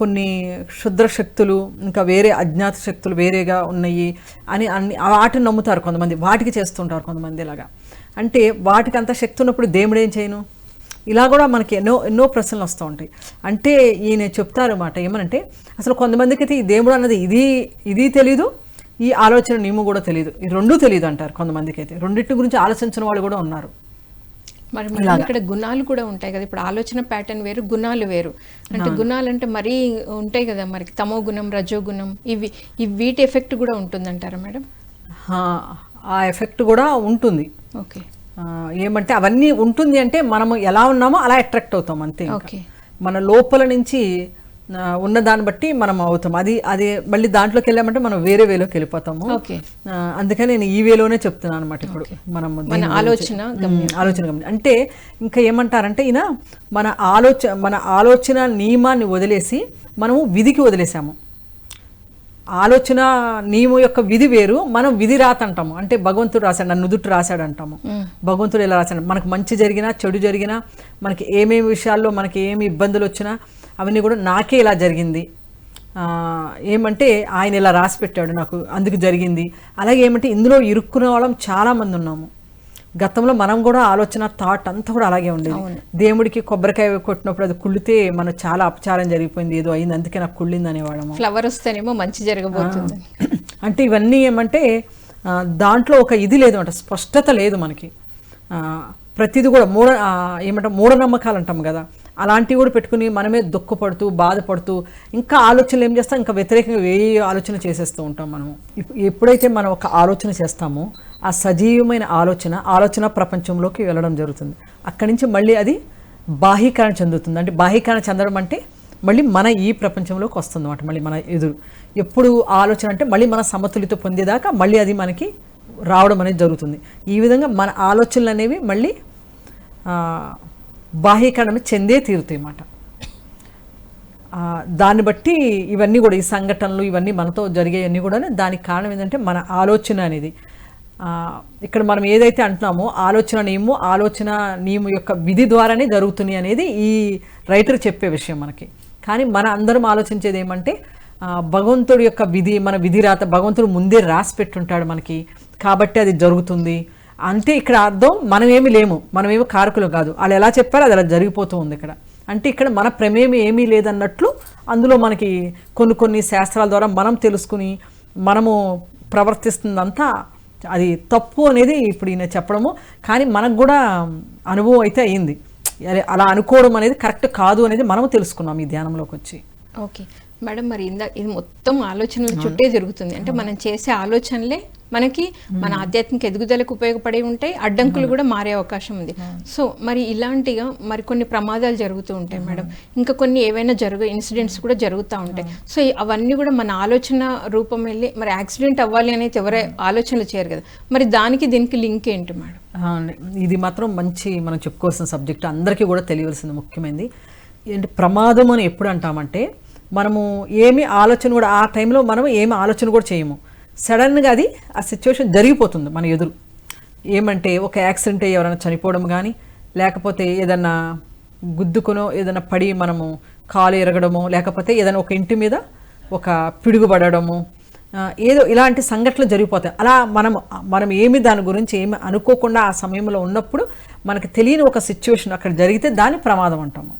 కొన్ని క్షుద్ర శక్తులు, ఇంకా వేరే అజ్ఞాత శక్తులు వేరేగా ఉన్నాయి అని వాటిని నమ్ముతారు కొంతమంది, వాటికి చేస్తుంటారు కొంతమంది. ఇలాగా అంటే వాటికి అంత శక్తి ఉన్నప్పుడు దేవుడు ఏం చేయను? ఇలా కూడా మనకి ఎన్నో ప్రశ్నలు వస్తూ ఉంటాయి. అంటే ఈయన చెప్తారు అన్నమాట. ఏమనంటే అసలు కొంతమందికి అయితే ఈ దేవుడు అన్నది ఇది తెలీదు, ఈ ఆలోచన నియమం కూడా తెలియదు, ఈ రెండూ తెలియదు అంటారు కొంతమందికి. అయితే రెండింటి గురించి ఆలోచించిన వాళ్ళు కూడా ఉన్నారు.
మరి ఇక్కడ గుణాలు కూడా ఉంటాయి కదా. ఇప్పుడు ఆలోచన ప్యాటర్న్ వేరు, గుణాలు వేరు. అంటే గుణాలు అంటే మరీ ఉంటాయి కదా, మరి తమో గుణం, రజో గుణం, వీటి ఎఫెక్ట్ కూడా ఉంటుందంటారా మేడం?
ఆ ఎఫెక్ట్ కూడా ఉంటుంది.
ఓకే,
ఏమంటే అవన్నీ ఉంటుంది అంటే మనము ఎలా ఉన్నామో అలా అట్రాక్ట్ అవుతాం అంతే. మన లోపల నుంచి ఉన్న దాన్ని బట్టి మనం అవుతాం. అది మళ్ళీ దాంట్లోకి వెళ్ళామంటే మనం వేరే వేలోకి వెళ్ళిపోతాము. అందుకని నేను ఈ వేలోనే చెప్తున్నాను అనమాట. ఇప్పుడు మనం
ఆలోచన
గమని అంటే ఇంకా ఏమంటారంటే ఈయన మన ఆలోచన నియమాన్ని వదిలేసి మనము విధికి వదిలేసాము. ఆలోచన నియమం యొక్క విధి వేరు, మనం విధి రాత అంటాము. అంటే భగవంతుడు రాశాడు, నన్ను నుదుట రాశాడు అంటాము. భగవంతుడు ఎలా రాశాడు? మనకు మంచి జరిగినా చెడు జరిగినా, మనకి ఏమేమి విషయాల్లో మనకి ఏమి ఇబ్బందులు వచ్చినా అవన్నీ కూడా నాకే ఇలా జరిగింది, ఏమంటే ఆయన ఇలా రాసి పెట్టాడు నాకు, అందుకు జరిగింది. అలాగే ఏమంటే ఇందులో ఇరుక్కునే వాళ్ళం చాలామంది ఉన్నాము. గతంలో మనం కూడా ఆలోచన థాట్ అంతా కూడా అలాగే ఉండేది. దేవుడికి కొబ్బరికాయ కొట్టినప్పుడు అది కుళ్ళితే మనం చాలా అపచారం జరిగిపోయింది, ఏదో అయింది, అందుకే నాకు కుళ్ళింది అనేవాళ్ళము.
ఫ్లవర్ వస్తేనేమో మంచి జరగబోతుంది
అంటే ఇవన్నీ ఏమంటే దాంట్లో ఒక ఇది లేదు అంటే స్పష్టత లేదు మనకి. ప్రతిదీ కూడా మూఢనమ్మకాలు అంటాం కదా, అలాంటివి కూడా పెట్టుకుని మనమే దుఃఖపడుతూ బాధపడుతూ ఇంకా ఆలోచనలు ఏం చేస్తాం, ఇంకా వ్యతిరేకంగా ఆలోచన చేసేస్తూ ఉంటాం. మనం ఎప్పుడైతే మనం ఒక ఆలోచన చేస్తామో ఆ సజీవమైన ఆలోచన ప్రపంచంలోకి వెళ్ళడం జరుగుతుంది. అక్కడి నుంచి మళ్ళీ అది బాహీకరణ చెందుతుంది. అంటే బాహీకరణ చెందడం అంటే మళ్ళీ మన ఈ ప్రపంచంలోకి వస్తుంది అన్నమాట. మళ్ళీ మన ఎదురు ఎప్పుడు ఆలోచన అంటే మళ్ళీ మన సమతుల్యత పొందేదాకా మళ్ళీ అది మనకి రావడం అనేది జరుగుతుంది. ఈ విధంగా మన ఆలోచనలు అనేవి మళ్ళీ బాహీకరణ చెందే తీరుతాయి అన్నమాట. దాన్ని బట్టి ఇవన్నీ కూడా ఈ సంఘటనలు ఇవన్నీ మనతో జరిగేవన్నీ కూడా దానికి కారణం ఏంటంటే మన ఆలోచన అనేది. ఇక్కడ మనం ఏదైతే అంటున్నామో ఆలోచన నియమం యొక్క విధి ద్వారానే జరుగుతుంది అనేది ఈ రైటర్ చెప్పే విషయం మనకి. కానీ మన అందరం ఆలోచించేది ఏమంటే భగవంతుడి యొక్క విధి, మన విధి రాత భగవంతుడు ముందే రాసి పెట్టుంటాడు మనకి, కాబట్టి అది జరుగుతుంది అంటే ఇక్కడ అర్థం మనమేమి లేము, మనమేమి కారకులు కాదు, వాళ్ళు ఎలా చెప్పారో అది అలా జరిగిపోతూ ఉంది ఇక్కడ. అంటే ఇక్కడ మన ప్రమేయం ఏమీ లేదన్నట్లు అందులో మనకి కొన్ని శాస్త్రాల ద్వారా మనం తెలుసుకుని మనము ప్రవర్తిస్తుందంతా అది తప్పు అనేది ఇప్పుడు ఈయన చెప్పడము. కానీ మనకు కూడా అనుభవం అయితే అయ్యింది, అలా అనుకోవడం అనేది కరెక్ట్ కాదు అనేది మనము తెలుసుకున్నాం ఈ ధ్యానంలోకి వచ్చి.
ఓకే మేడం, మరి ఇది మొత్తం ఆలోచనల చుట్టే జరుగుతుంది. అంటే మనం చేసే ఆలోచనలే మనకి మన ఆధ్యాత్మిక ఎదుగుదలకు ఉపయోగపడి ఉంటాయి, అడ్డంకులు కూడా మారే అవకాశం ఉంది. సో మరి ఇలాంటిగా మరి కొన్ని ప్రమాదాలు జరుగుతూ ఉంటాయి మేడం, ఇంకా కొన్ని ఏవైనా ఇన్సిడెంట్స్ కూడా జరుగుతూ ఉంటాయి. సో అవన్నీ కూడా మన ఆలోచన రూపం వెళ్ళి మరి యాక్సిడెంట్ అవ్వాలి అనేది ఎవరే ఆలోచనలు చేయరు కదా, మరి దీనికి లింక్ ఏంటి మేడం?
ఇది మాత్రం మంచి మనం చెప్పుకోవాల్సిన సబ్జెక్ట్, అందరికీ కూడా తెలియవలసింది ముఖ్యమైనది. ఏంటి ప్రమాదం అని ఎప్పుడు అంటామంటే మనము ఏమి ఆలోచన కూడా ఆ టైంలో మనం ఏమి ఆలోచన కూడా చేయము, సడన్గా అది ఆ సిచ్యువేషన్ జరిగిపోతుంది మన ఎదురు. ఏమంటే ఒక యాక్సిడెంట్ అయ్యి ఎవరైనా చనిపోవడం కానీ, లేకపోతే ఏదన్నా గుద్దుకునో ఏదైనా పడి మనము కాలు ఎరగడము, లేకపోతే ఏదైనా ఒక ఇంటి మీద ఒక పిడుగుపడము, ఏదో ఇలాంటి సంఘటనలు జరిగిపోతాయి. అలా మనం ఏమి దాని గురించి ఏమి అనుకోకుండా ఆ సమయంలో ఉన్నప్పుడు మనకు తెలియని ఒక సిచ్యువేషన్ అక్కడ జరిగితే దాన్ని ప్రమాదం అంటాము.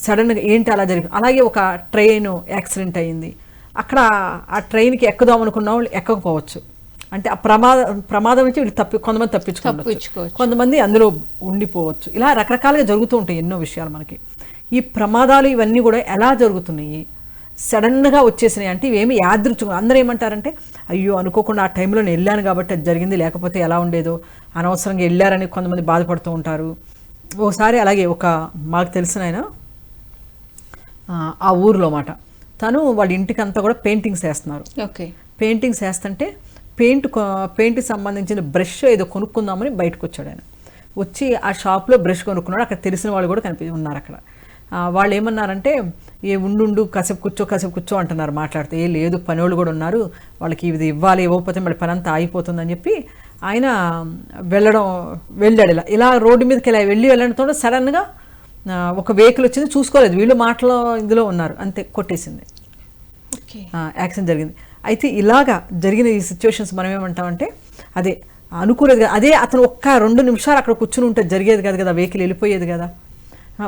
సడన్గా ఏంటి అలా జరిగింది. అలాగే ఒక ట్రైన్ యాక్సిడెంట్ అయ్యింది, అక్కడ ఆ ట్రైన్కి ఎక్కుదాం అనుకున్న వాళ్ళు ఎక్కకపోవచ్చు. అంటే ఆ ప్రమాదం నుంచి వీళ్ళు కొంతమంది తప్పించుకోవచ్చు, కొంతమంది అందులో ఉండిపోవచ్చు. ఇలా రకరకాలుగా జరుగుతూ ఉంటాయి ఎన్నో విషయాలు మనకి. ఈ ప్రమాదాలు ఇవన్నీ కూడా ఎలా జరుగుతున్నాయి, సడన్గా వచ్చేసినాయి అంటే ఇవేమి యాదృచ్ఛికం. అందరూ ఏమంటారంటే అయ్యో అనుకోకుండా ఆ టైంలో నేను వెళ్ళాను కాబట్టి అది జరిగింది, లేకపోతే ఎలా ఉండేదో, అనవసరంగా వెళ్ళారని కొంతమంది బాధపడుతూ ఉంటారు. ఒకసారి అలాగే మాకు తెలిసిన ఆయన ఆ ఊరిలో మాట తను వాళ్ళ ఇంటికి అంతా కూడా పెయింటింగ్స్ వేస్తున్నారు.
ఓకే,
పెయింటింగ్స్ వేస్తుంటే పెయింట్కి సంబంధించిన బ్రష్ ఏదో కొనుక్కుందామని బయటకు వచ్చాడు ఆయన. వచ్చి ఆ షాప్లో బ్రష్ కొనుక్కున్నాడు. అక్కడ తెలిసిన వాళ్ళు కూడా ఉన్నారు అక్కడ. వాళ్ళు ఏమన్నారంటే ఉండు కాసేపు కూర్చో అంటున్నారు మాట్లాడితే. లేదు పనివాళ్ళు కూడా ఉన్నారు, వాళ్ళకి ఇది ఇవ్వాలి, ఇవ్వకపోతే మళ్ళీ పని అంతా ఆగిపోతుందని చెప్పి ఆయన వెళ్ళాడు. ఇలా రోడ్డు మీదకి ఇలా వెళ్ళడంతో సడన్గా ఒక వెహికల్ వచ్చింది, చూసుకోలేదు, వీళ్ళు మాటలో ఇందులో ఉన్నారు, అంతే కొట్టేసింది, యాక్సిడెంట్ జరిగింది. అయితే ఇలాగా జరిగిన ఈ సిచ్యువేషన్స్ మనం ఏమంటామంటే అదే అనుకోలేదు కదా, అదే అతను 1-2 నిమిషాలు అక్కడ కూర్చుని ఉంటే జరిగేది కాదు కదా, వెహికల్ వెళ్ళిపోయేది కదా,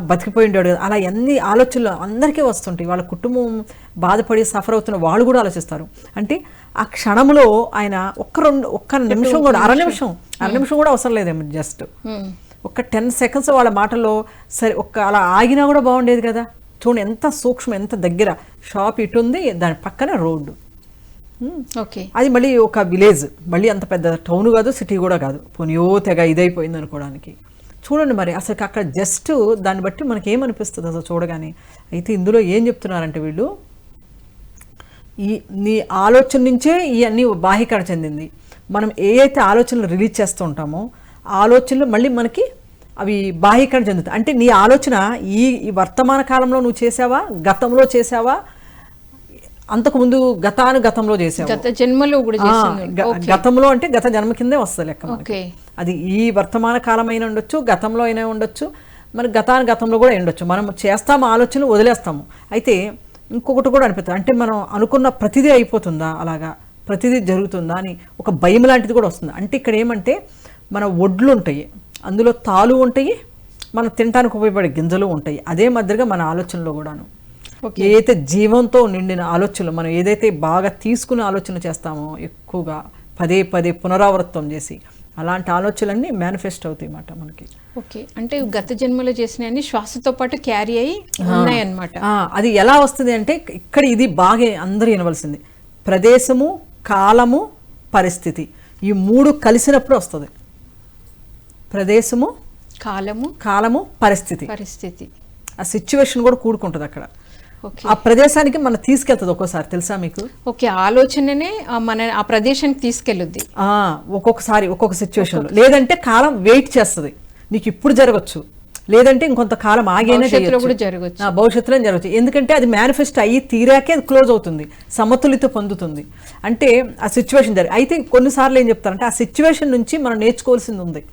బతికిపోయి ఉండేవాడు కదా. అలా ఎన్ని ఆలోచనలు అందరికీ వస్తుంటాయి. వాళ్ళ కుటుంబం బాధపడి సఫర్ అవుతున్న వాళ్ళు కూడా ఆలోచిస్తారు. అంటే ఆ క్షణంలో ఆయన ఒక్క నిమిషం కూడా అర నిమిషం కూడా అవసరం లేదేమో, జస్ట్ ఒక 10 seconds వాళ్ళ మాటల్లో సరే అలా ఆగినా కూడా బాగుండేది కదా. చూడండి ఎంత సూక్ష్మం, ఎంత దగ్గర. షాప్ ఇటు ఉంది, దాని పక్కనే రోడ్డు.
ఓకే, అది
మళ్ళీ ఒక విలేజ్, మళ్ళీ అంత పెద్ద టౌన్ కాదు, సిటీ కూడా కాదు, పోనీయో తెగ ఇదైపోయింది అనుకోవడానికి. చూడండి మరి అసలు అక్కడ జస్ట్ దాన్ని బట్టి మనకి ఏమనిపిస్తుంది అసలు చూడగానే. అయితే ఇందులో ఏం చెప్తున్నారంటే వీళ్ళు నీ ఆలోచన నుంచే ఇవన్నీ బాహీకరణ చెందింది. మనం ఏ అయితే ఆలోచనలు రిలీజ్ చేస్తూ ఉంటామో ఆలోచనలు మళ్ళీ మనకి అవి బాహీకరణ చెందుతాయి. అంటే నీ ఆలోచన ఈ వర్తమాన కాలంలో నువ్వు చేసావా, గతంలో చేసావా, అంతకుముందు గతంలో చేసావా, గతంలో అంటే గత జన్మ కిందే వస్తుంది లెక్క. అది ఈ వర్తమాన కాలం అయినా ఉండొచ్చు, గతంలో అయినా ఉండొచ్చు, మరి గతంలో కూడా ఉండొచ్చు. మనం చేస్తాము ఆలోచనలు, వదిలేస్తాము. అయితే ఇంకొకటి కూడా అనిపిస్తుంది, అంటే మనం అనుకున్న ప్రతిదీ అయిపోతుందా, అలాగా ప్రతిదీ జరుగుతుందా అని ఒక భయం లాంటిది కూడా వస్తుంది. అంటే ఇక్కడ ఏమంటే మన ఒడ్లు ఉంటాయి, అందులో తాలు ఉంటాయి, మనం తినడానికి ఉపయోగపడే గింజలు ఉంటాయి. అదే మాదిరిగా మన ఆలోచనలో కూడాను ఏదైతే జీవంతో నిండిన ఆలోచనలు, మనం ఏదైతే బాగా తీసుకునే ఆలోచన చేస్తామో ఎక్కువగా పదే పునరావృతం చేసి అలాంటి ఆలోచనలన్నీ మేనిఫెస్ట్ అవుతాయి అన్నమాట మనకి.
ఓకే, అంటే గత జన్మలో చేసినవన్నీ శ్వాసతో పాటు క్యారీ అయ్యి ఉన్నాయన్నమాట.
అది ఎలా వస్తుంది అంటే ఇక్కడ ఇది బాగా అందరూ వినవలసింది, ప్రదేశము, కాలము, పరిస్థితి, ఈ 3 కలిసినప్పుడు వస్తుంది. ప్రదేశము, కాలము, పరిస్థితి, ఆ సిచ్యువేషన్ కూడా కూడుకుంటుంది అక్కడ. ఆ ప్రదేశానికి మనం తీసుకెళ్తుంది ఒక్కోసారి, తెలుసా మీకు?
ఓకే, ఆలోచననే మన ఆ ప్రదేశానికి తీసుకెళ్ళుద్ది
ఒక్కొక్కసారి ఒక్కొక్క సిచ్యువేషన్. లేదంటే కాలం వెయిట్ చేస్తుంది, నీకు ఇప్పుడు జరగచ్చు, లేదంటే ఇంకొంత కాలం ఆగైనా
జరగచ్చు,
భవిష్యత్తులో జరగచ్చు. ఎందుకంటే అది మేనిఫెస్ట్ అయ్యి తీరాకే అది క్లోజ్ అవుతుంది, సమతుల్యత పొందుతుంది. అంటే ఆ సిచ్యువేషన్ అయితే కొన్నిసార్లు ఏం చెప్తారంటే ఆ సిచ్యువేషన్ నుంచి మనం నేర్చుకోవాల్సింది ఉంది,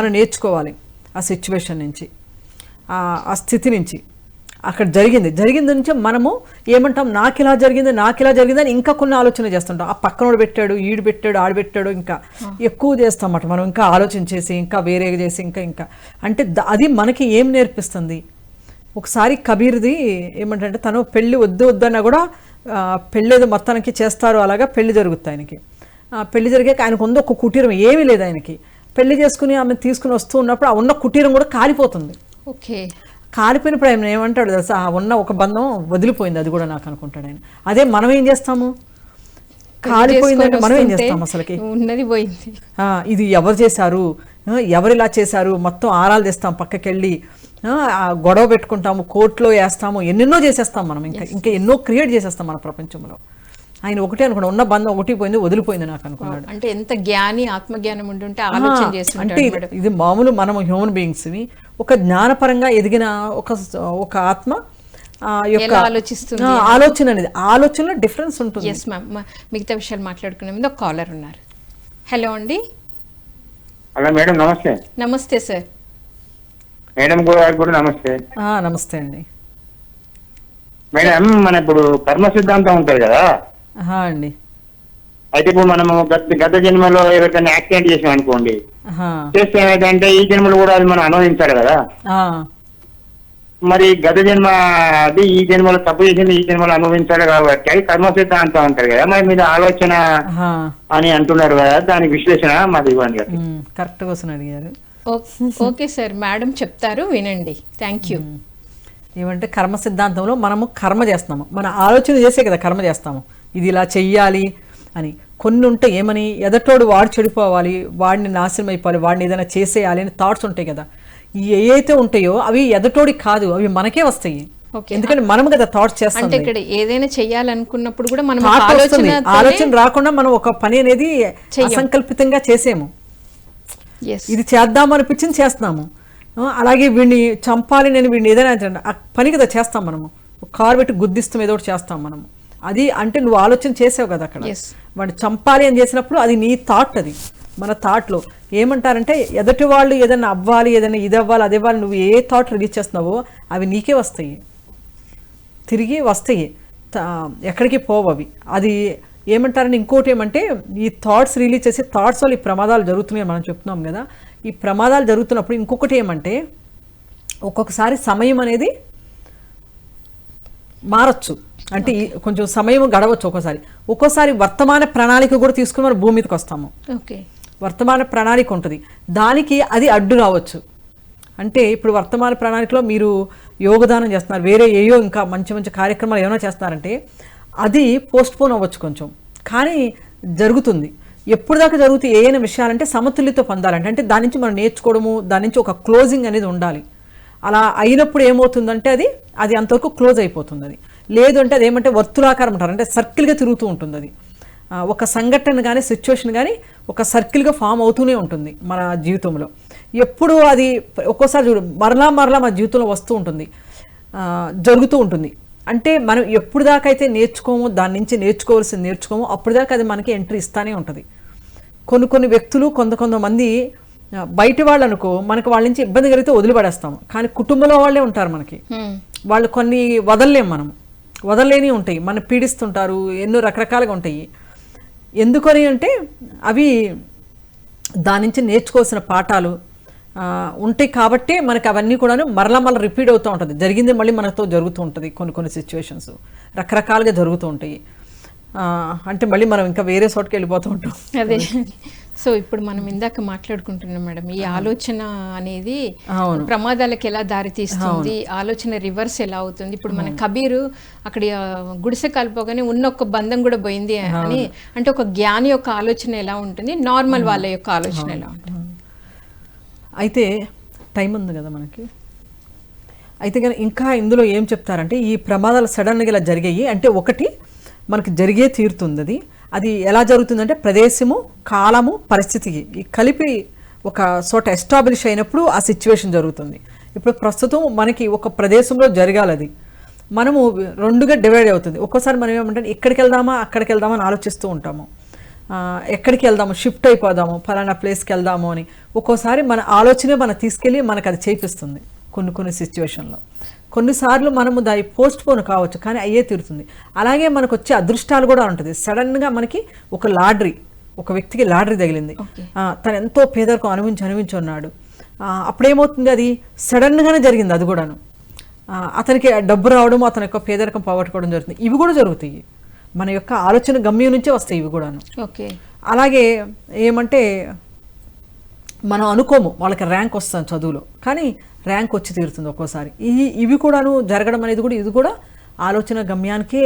మనం నేర్చుకోవాలి ఆ సిచ్యువేషన్ నుంచి, ఆ స్థితి నుంచి. అక్కడ జరిగింది నుంచి మనము ఏమంటాం, నాకు ఇలా జరిగింది అని ఇంకా కొన్ని ఆలోచన చేస్తుంటాం. ఆ పక్కనోడు పెట్టాడు, ఈడు పెట్టాడు, ఆడు పెట్టాడు, ఇంకా ఎక్కువ చేస్తాం అన్నమాట మనం. ఇంకా ఆలోచన చేసి ఇంకా వేరేగా చేసి ఇంకా అంటే అది మనకి ఏం నేర్పిస్తుంది. ఒకసారి కబీర్ది ఏమంటే తను పెళ్ళి వద్దన్నా కూడా పెళ్ళేదో మొత్తానికి చేస్తారు, అలాగా పెళ్లి జరుగుతుంది ఆయనకి. పెళ్లి జరిగాక ఆయనకు ఉంది ఒక కుటీరం, ఏమీ లేదు ఆయనకి. పెళ్లి చేసుకుని ఆమె తీసుకుని వస్తూ ఉన్నప్పుడు ఆ ఉన్న కుటీరం కూడా కాలిపోతుంది.
ఓకే,
కాలిపోయినప్పుడు ఆయన ఏమంటాడు తెలుసా, ఉన్న ఒక బంధం వదిలిపోయింది, అది కూడా నాకు అనుకుంటాడు ఆయన. అదే మనం ఏం చేస్తాము, కాలిపోయిందంటే మనం ఏం చేస్తాం, అసలుకి
ఉన్నది పోయింది,
ఇది ఎవరు చేశారు, ఎవరు ఇలా చేశారు, మొత్తం ఆరాలు తెస్తాం, పక్కకెళ్ళి గొడవ పెట్టుకుంటాము, కోర్టులో వేస్తాము, ఎన్నెన్నో చేసేస్తాం మనం, ఇంకా ఎన్నో క్రియేట్ చేసేస్తాం మన ప్రపంచంలో. ఆయన ఒకటే అనుకున్నాడు, ఉన్న బంధం ఒకటి పోయింది, వదిలిపోయింది నాకు అనుకున్నాడు.
అంటే ఎంత జ్ఞాని, ఆత్మజ్ఞానం ఉంటుంటే ఆలోచన చేసి.
అంటే ఇది మామూలు మనం హ్యూమన్ బీయింగ్స్, ఒక జ్ఞానపరంగా ఎదిగిన ఒక ఆత్మ యొక్క ఆలోచన అనేది, ఆలోచనలో డిఫరెన్స్ ఉంటుంది.
ఎస్ మ్యామ్, మిగతా విషయాలు మాట్లాడుకునే ముందు ఒక కాలర్ ఉన్నారు. హలో అండి.
హలో మేడం, నమస్తే.
నమస్తే సార్.
మేడం కూడా నమస్తే.
నమస్తే అండి.
మేడం, మన ఇప్పుడు కర్మ సిద్ధాంతం ఉంటుంది కదా
అండి,
అయితే ఇప్పుడు మనము గత జన్మలో ఎవరికైనా యాక్సిడెంట్ చేసాం అనుకోండి, చేస్తే ఏమైందంటే ఈ జన్మలో కూడా అది మనం అనుభవించాలి కదా. మరి గత జన్మ అది ఈ జన్మలో తప్పు చేసింది ఈ జన్మలో అనుభవించాలి కాబట్టి అది కర్మ సిద్ధాంతం అంటారు కదా. మరి మీరు ఆలోచన అని అంటున్నారు కదా, దాని విశ్లేషణ మాది ఇవ్వండి.
కరెక్ట్ క్వశ్చన్ అడిగారు.
ఓకే సార్, మేడం చెప్తారు, వినండి. Thank you.
ఏమంటే కర్మ సిద్ధాంతంలో మనము కర్మ చేస్తున్నాము, మన ఆలోచన చేసే కదా కర్మ చేస్తాము, ఇది ఇలా చెయ్యాలి అని. కొన్ని ఉంటాయి ఏమని, ఎదటోడు వాడు చెడిపోవాలి, వాడిని నాశనం అయిపోవాలి, వాడిని ఏదైనా చేసేయాలి అని థాట్స్ ఉంటాయి కదా. ఏవైతే ఉంటాయో అవి ఎదటోడికి కాదు, అవి మనకే వస్తాయి. ఎందుకంటే మనం కదా థాట్స్ చేస్తాం.
అంటే ఇక్కడ ఏదైనా చెయ్యాలనుకున్నప్పుడు కూడా మనం
ఆలోచన రాకుండా మనం ఒక పని అనేది అసంకల్పితంగా చేసేము, ఇది చేద్దాం అనిపించింది చేస్తున్నాము. అలాగే వీడిని చంపాలి, నేను వీడిని ఏదైనా ఆ పని కదా చేస్తాం మనము, కారు పెట్టి గుద్దిస్తాం, ఏదో ఒకటి చేస్తాం మనము. అది అంటే నువ్వు ఆలోచన చేసావు కదా అక్కడ, వాడిని చంపాలి అని చేసినప్పుడు అది నీ థాట్, అది మన థాట్లో. ఏమంటారంటే ఎదుటి వాళ్ళు ఏదైనా అవ్వాలి, ఏదైనా ఇది అవ్వాలి, అది అవ్వాలి, నువ్వు ఏ థాట్ రిలీజ్ చేస్తున్నావో అవి నీకే వస్తాయి, తిరిగి వస్తాయి, ఎక్కడికి పోవు అవి. అది ఏమంటారంటే ఇంకోటి ఏమంటే, ఈ థాట్స్ రిలీజ్ చేసి థాట్స్ వల్ల ఈ ప్రమాదాలు జరుగుతున్నాయి మనం చెప్తున్నాం కదా. ఈ ప్రమాదాలు జరుగుతున్నప్పుడు ఇంకొకటి ఏమంటే, ఒక్కొక్కసారి సమయం అనేది మారచ్చు, అంటే కొంచెం సమయం గడవచ్చు. ఒక్కోసారి వర్తమాన ప్రణాళిక కూడా తీసుకుని మనం భూమి మీదకి వస్తాము. వర్తమాన ప్రణాళిక ఉంటుంది, దానికి అది అడ్డు రావచ్చు. అంటే ఇప్పుడు వర్తమాన ప్రణాళికలో మీరు యోగదానం చేస్తున్నారు, వేరే ఏయో ఇంకా మంచి మంచి కార్యక్రమాలు ఏమైనా చేస్తున్నారంటే అది పోస్ట్పోన్ అవ్వచ్చు కొంచెం, కానీ జరుగుతుంది. ఎప్పుడు దాకా జరుగుతాయి ఏదైనా విషయాలంటే సమతుల్యత పొందాలంటే, అంటే దాని నుంచి మనం నేర్చుకోవడము, దాని నుంచి ఒక క్లోజింగ్ అనేది ఉండాలి. అలా అయినప్పుడు ఏమవుతుందంటే అది అంతవరకు క్లోజ్ అయిపోతుంది. అది లేదు అంటే అదేమంటే వర్తులాకారం అంటారు, అంటే సర్కిల్గా తిరుగుతూ ఉంటుంది. అది ఒక సంఘటన కానీ సిచ్యువేషన్ కానీ ఒక సర్కిల్గా ఫామ్ అవుతూనే ఉంటుంది మన జీవితంలో. ఎప్పుడు అది ఒక్కోసారి చూడు మరలా మన జీవితంలో వస్తూ ఉంటుంది, జరుగుతూ ఉంటుంది. అంటే మనం ఎప్పుడు దాకా అయితే నేర్చుకోమో, దాని నుంచి నేర్చుకోమో అప్పుడు దాకా అది మనకి ఎంట్రీ ఇస్తానే ఉంటుంది. కొన్ని వ్యక్తులు కొంతమంది బయట వాళ్ళు అనుకో, మనకు వాళ్ళ నుంచి ఇబ్బంది కలిగితే వదిలిపడేస్తాము, కానీ కుటుంబంలో వాళ్ళే ఉంటారు మనకి, వాళ్ళు కొన్ని వదలలేని ఉంటాయి, మన పీడిస్తుంటారు, ఎన్నో రకరకాలుగా ఉంటాయి. ఎందుకని అంటే అవి దాని నుంచి నేర్చుకోవాల్సిన పాఠాలు ఉంటాయి కాబట్టి మనకి అవన్నీ కూడా మరలా రిపీట్ అవుతూ ఉంటుంది. జరిగింది మళ్ళీ మనతో జరుగుతూ ఉంటుంది, కొన్ని సిచ్యువేషన్స్ రకరకాలుగా జరుగుతూ ఉంటాయి. అంటే మళ్ళీ మనం ఇంకా వేరే చోటుకి వెళ్ళిపోతూ ఉంటాం.
అదే సో ఇప్పుడు మనం ఇందాక మాట్లాడుకుంటున్నాం మేడం, ఈ ఆలోచన అనేది
అవును.
ప్రమాదాలకు ఎలా దారితీస్తుంది, ఆలోచన రివర్స్ ఎలా అవుతుంది. ఇప్పుడు మన కబీరు అక్కడ గుడిసె కాలిపోగానే ఉన్న ఒక బంధం కూడా పోయింది అని అంటే ఒక జ్ఞాని యొక్క ఆలోచన ఎలా ఉంటుంది, నార్మల్ వాళ్ళ యొక్క ఆలోచన ఎలా ఉంటుంది.
అయితే టైం ఉంది కదా మనకి. అయితే కానీ ఇంకా ఇందులో ఏం చెప్తారంటే ఈ ప్రమాదాలు సడన్గా ఇలా జరిగాయి అంటే ఒకటి మనకి జరిగే తీరుతుంది. అది ఎలా జరుగుతుందంటే ప్రదేశము, కాలము, పరిస్థితికి ఈ కలిపి ఒక చోట ఎస్టాబ్లిష్ అయినప్పుడు ఆ సిచ్యువేషన్ జరుగుతుంది. ఇప్పుడు ప్రస్తుతం మనకి ఒక ప్రదేశంలో జరగాలి, అది మనము రెండుగా డివైడ్ అవుతుంది. ఒక్కోసారి మనం ఏమంటే ఇక్కడికి వెళ్దామా అక్కడికి వెళ్దామా అని ఆలోచిస్తూ ఉంటాము. ఎక్కడికి వెళ్దాము, షిఫ్ట్ అయిపోదాము, ఫలానా ప్లేస్కి వెళ్దాము అని. ఒక్కోసారి మన ఆలోచనే మనం తీసుకెళ్ళి మనకు అది చేపిస్తుంది కొన్ని సిచ్యువేషన్లో. కొన్నిసార్లు మనము దాన్ని పోస్ట్ పోన్ కావచ్చు కానీ అయ్యే తీరుతుంది. అలాగే మనకు వచ్చే అదృష్టాలు కూడా ఉంటుంది. సడన్గా మనకి ఒక వ్యక్తికి లాటరీ తగిలింది. తను ఎంతో పేదరికం అనుభవించి ఉన్నాడు. అప్పుడేమవుతుంది, అది సడన్గానే జరిగింది. అది కూడాను అతనికి డబ్బు రావడం, అతని యొక్క పేదరికం పోగొట్టుకోవడం జరుగుతుంది. ఇవి కూడా జరుగుతాయి, మన యొక్క ఆలోచన గమ్యం నుంచే వస్తాయి ఇవి కూడాను. అలాగే ఏమంటే మనం అనుకోము వాళ్ళకి ర్యాంక్ వస్తుంది చదువులో, కానీ ర్యాంక్ వచ్చి తీరుతుంది ఒక్కోసారి. ఇవి కూడాను జరగడం అనేది కూడా ఇది కూడా ఆలోచన గమ్యానికే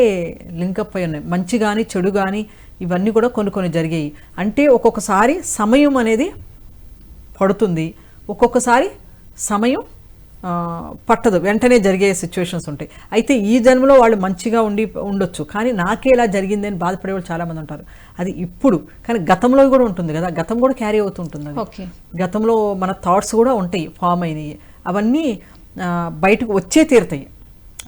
లింకప్ అయి ఉన్నాయి. మంచి కానీ చెడు కానీ ఇవన్నీ కూడా కొన్ని జరిగాయి. అంటే ఒక్కొక్కసారి సమయం అనేది పడుతుంది, ఒక్కొక్కసారి సమయం పట్టదు, వెంటనే జరిగే సిచ్యువేషన్స్ ఉంటాయి. అయితే ఈ జన్మలో వాళ్ళు మంచిగా ఉండొచ్చు, కానీ నాకే ఇలా జరిగింది అని బాధపడే వాళ్ళు చాలామంది ఉంటారు. అది ఇప్పుడు, కానీ గతంలో కూడా ఉంటుంది కదా, గతం కూడా క్యారీ అవుతుంటుంది. అది గతంలో మన థాట్స్ కూడా ఉంటాయి, ఫామ్ అయినాయి, అవన్నీ బయటకు వచ్చే తీరుతాయి.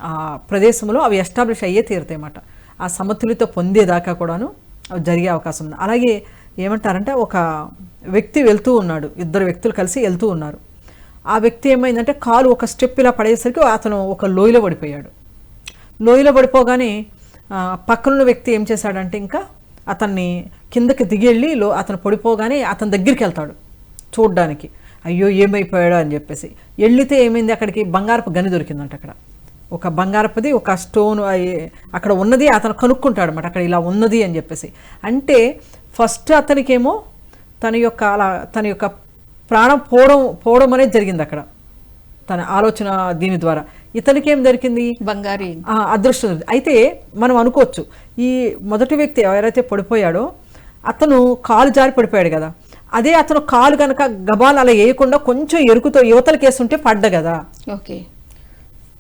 ఆ ప్రదేశంలో అవి ఎస్టాబ్లిష్ అయ్యే తీరుతాయి అన్నమాట. ఆ సమతుల్యత పొందేదాకా కూడాను అవి జరిగే అవకాశం ఉంది. అలాగే ఏమంటారంటే ఒక వ్యక్తి వెళ్తూ ఉన్నాడు, ఇద్దరు వ్యక్తులు కలిసి వెళ్తూ ఉన్నారు. ఆ వ్యక్తి ఏమైందంటే కాలు ఒక స్టెప్ ఇలా పడేసరికి అతను ఒక లోయలో పడిపోయాడు. లోయలో పడిపోగానే పక్కనున్న వ్యక్తి ఏం చేశాడంటే ఇంకా అతన్ని కిందకి దిగి వెళ్ళి అతను పడిపోగానే అతని దగ్గరికి వెళ్తాడు చూడ్డానికి, అయ్యో ఏమైపోయాడో అని చెప్పేసి. వెళ్తే ఏమైంది, అక్కడికి బంగారపు గని దొరికిందంట. అక్కడ ఒక బంగారపుది ఒక స్టోన్ అక్కడ ఉన్నది అతను కనుక్కుంటాడు అన్నమాట, అక్కడ ఇలా ఉన్నది అని చెప్పేసి. అంటే ఫస్ట్ అతనికేమో తన యొక్క ప్రాణం పోవడం అనేది జరిగింది అక్కడ, తన ఆలోచన దీని ద్వారా. ఇతనికి ఏం దొరికింది, బంగారు అదృష్టం. అయితే మనం అనుకోవచ్చు ఈ మొదటి వ్యక్తి ఎవరైతే పడిపోయాడో అతను కాలు జారి పడిపోయాడు కదా, అదే అతను కాలు కనుక గబాలు అలా వేయకుండా కొంచెం ఎరుకుతో యువతలకి వేస్తుంటే పడ్డ కదా.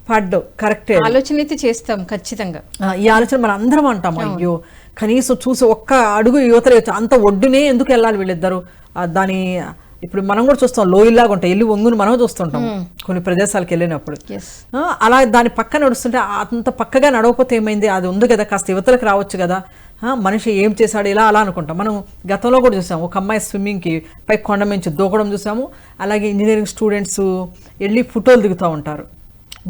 పడ్డు కరెక్టే. ఆలోచన అయితే చేస్తాం ఖచ్చితంగా. ఈ ఆలోచన మనం అందరం అంటాం, అయ్యో కనీసం చూసి ఒక్క అడుగు యువతలు అంత ఒడ్డునే ఎందుకు వెళ్ళాలి వీళ్ళిద్దరు. దాని ఇప్పుడు మనం కూడా చూస్తాం, లోయలాగా ఉంటాయి, వెళ్ళి వంగుని మనం చూస్తుంటాం కొన్ని ప్రదేశాలకు వెళ్ళినప్పుడు. అలా దాని పక్క నడుస్తుంటే అంత పక్కగా నడవకపోతే ఏమైంది, అది ఉంది కదా, కాస్త యువతలకు రావచ్చు కదా, మనిషి ఏం చేశాడు ఇలా అలా అనుకుంటాం. మనం గతంలో కూడా చూసాము, ఒక అమ్మాయి స్విమ్మింగ్కి పై కొండ నుంచి దూకడం చూసాము. అలాగే ఇంజనీరింగ్ స్టూడెంట్స్ వెళ్ళి ఫోటోలు దిగుతూ ఉంటారు,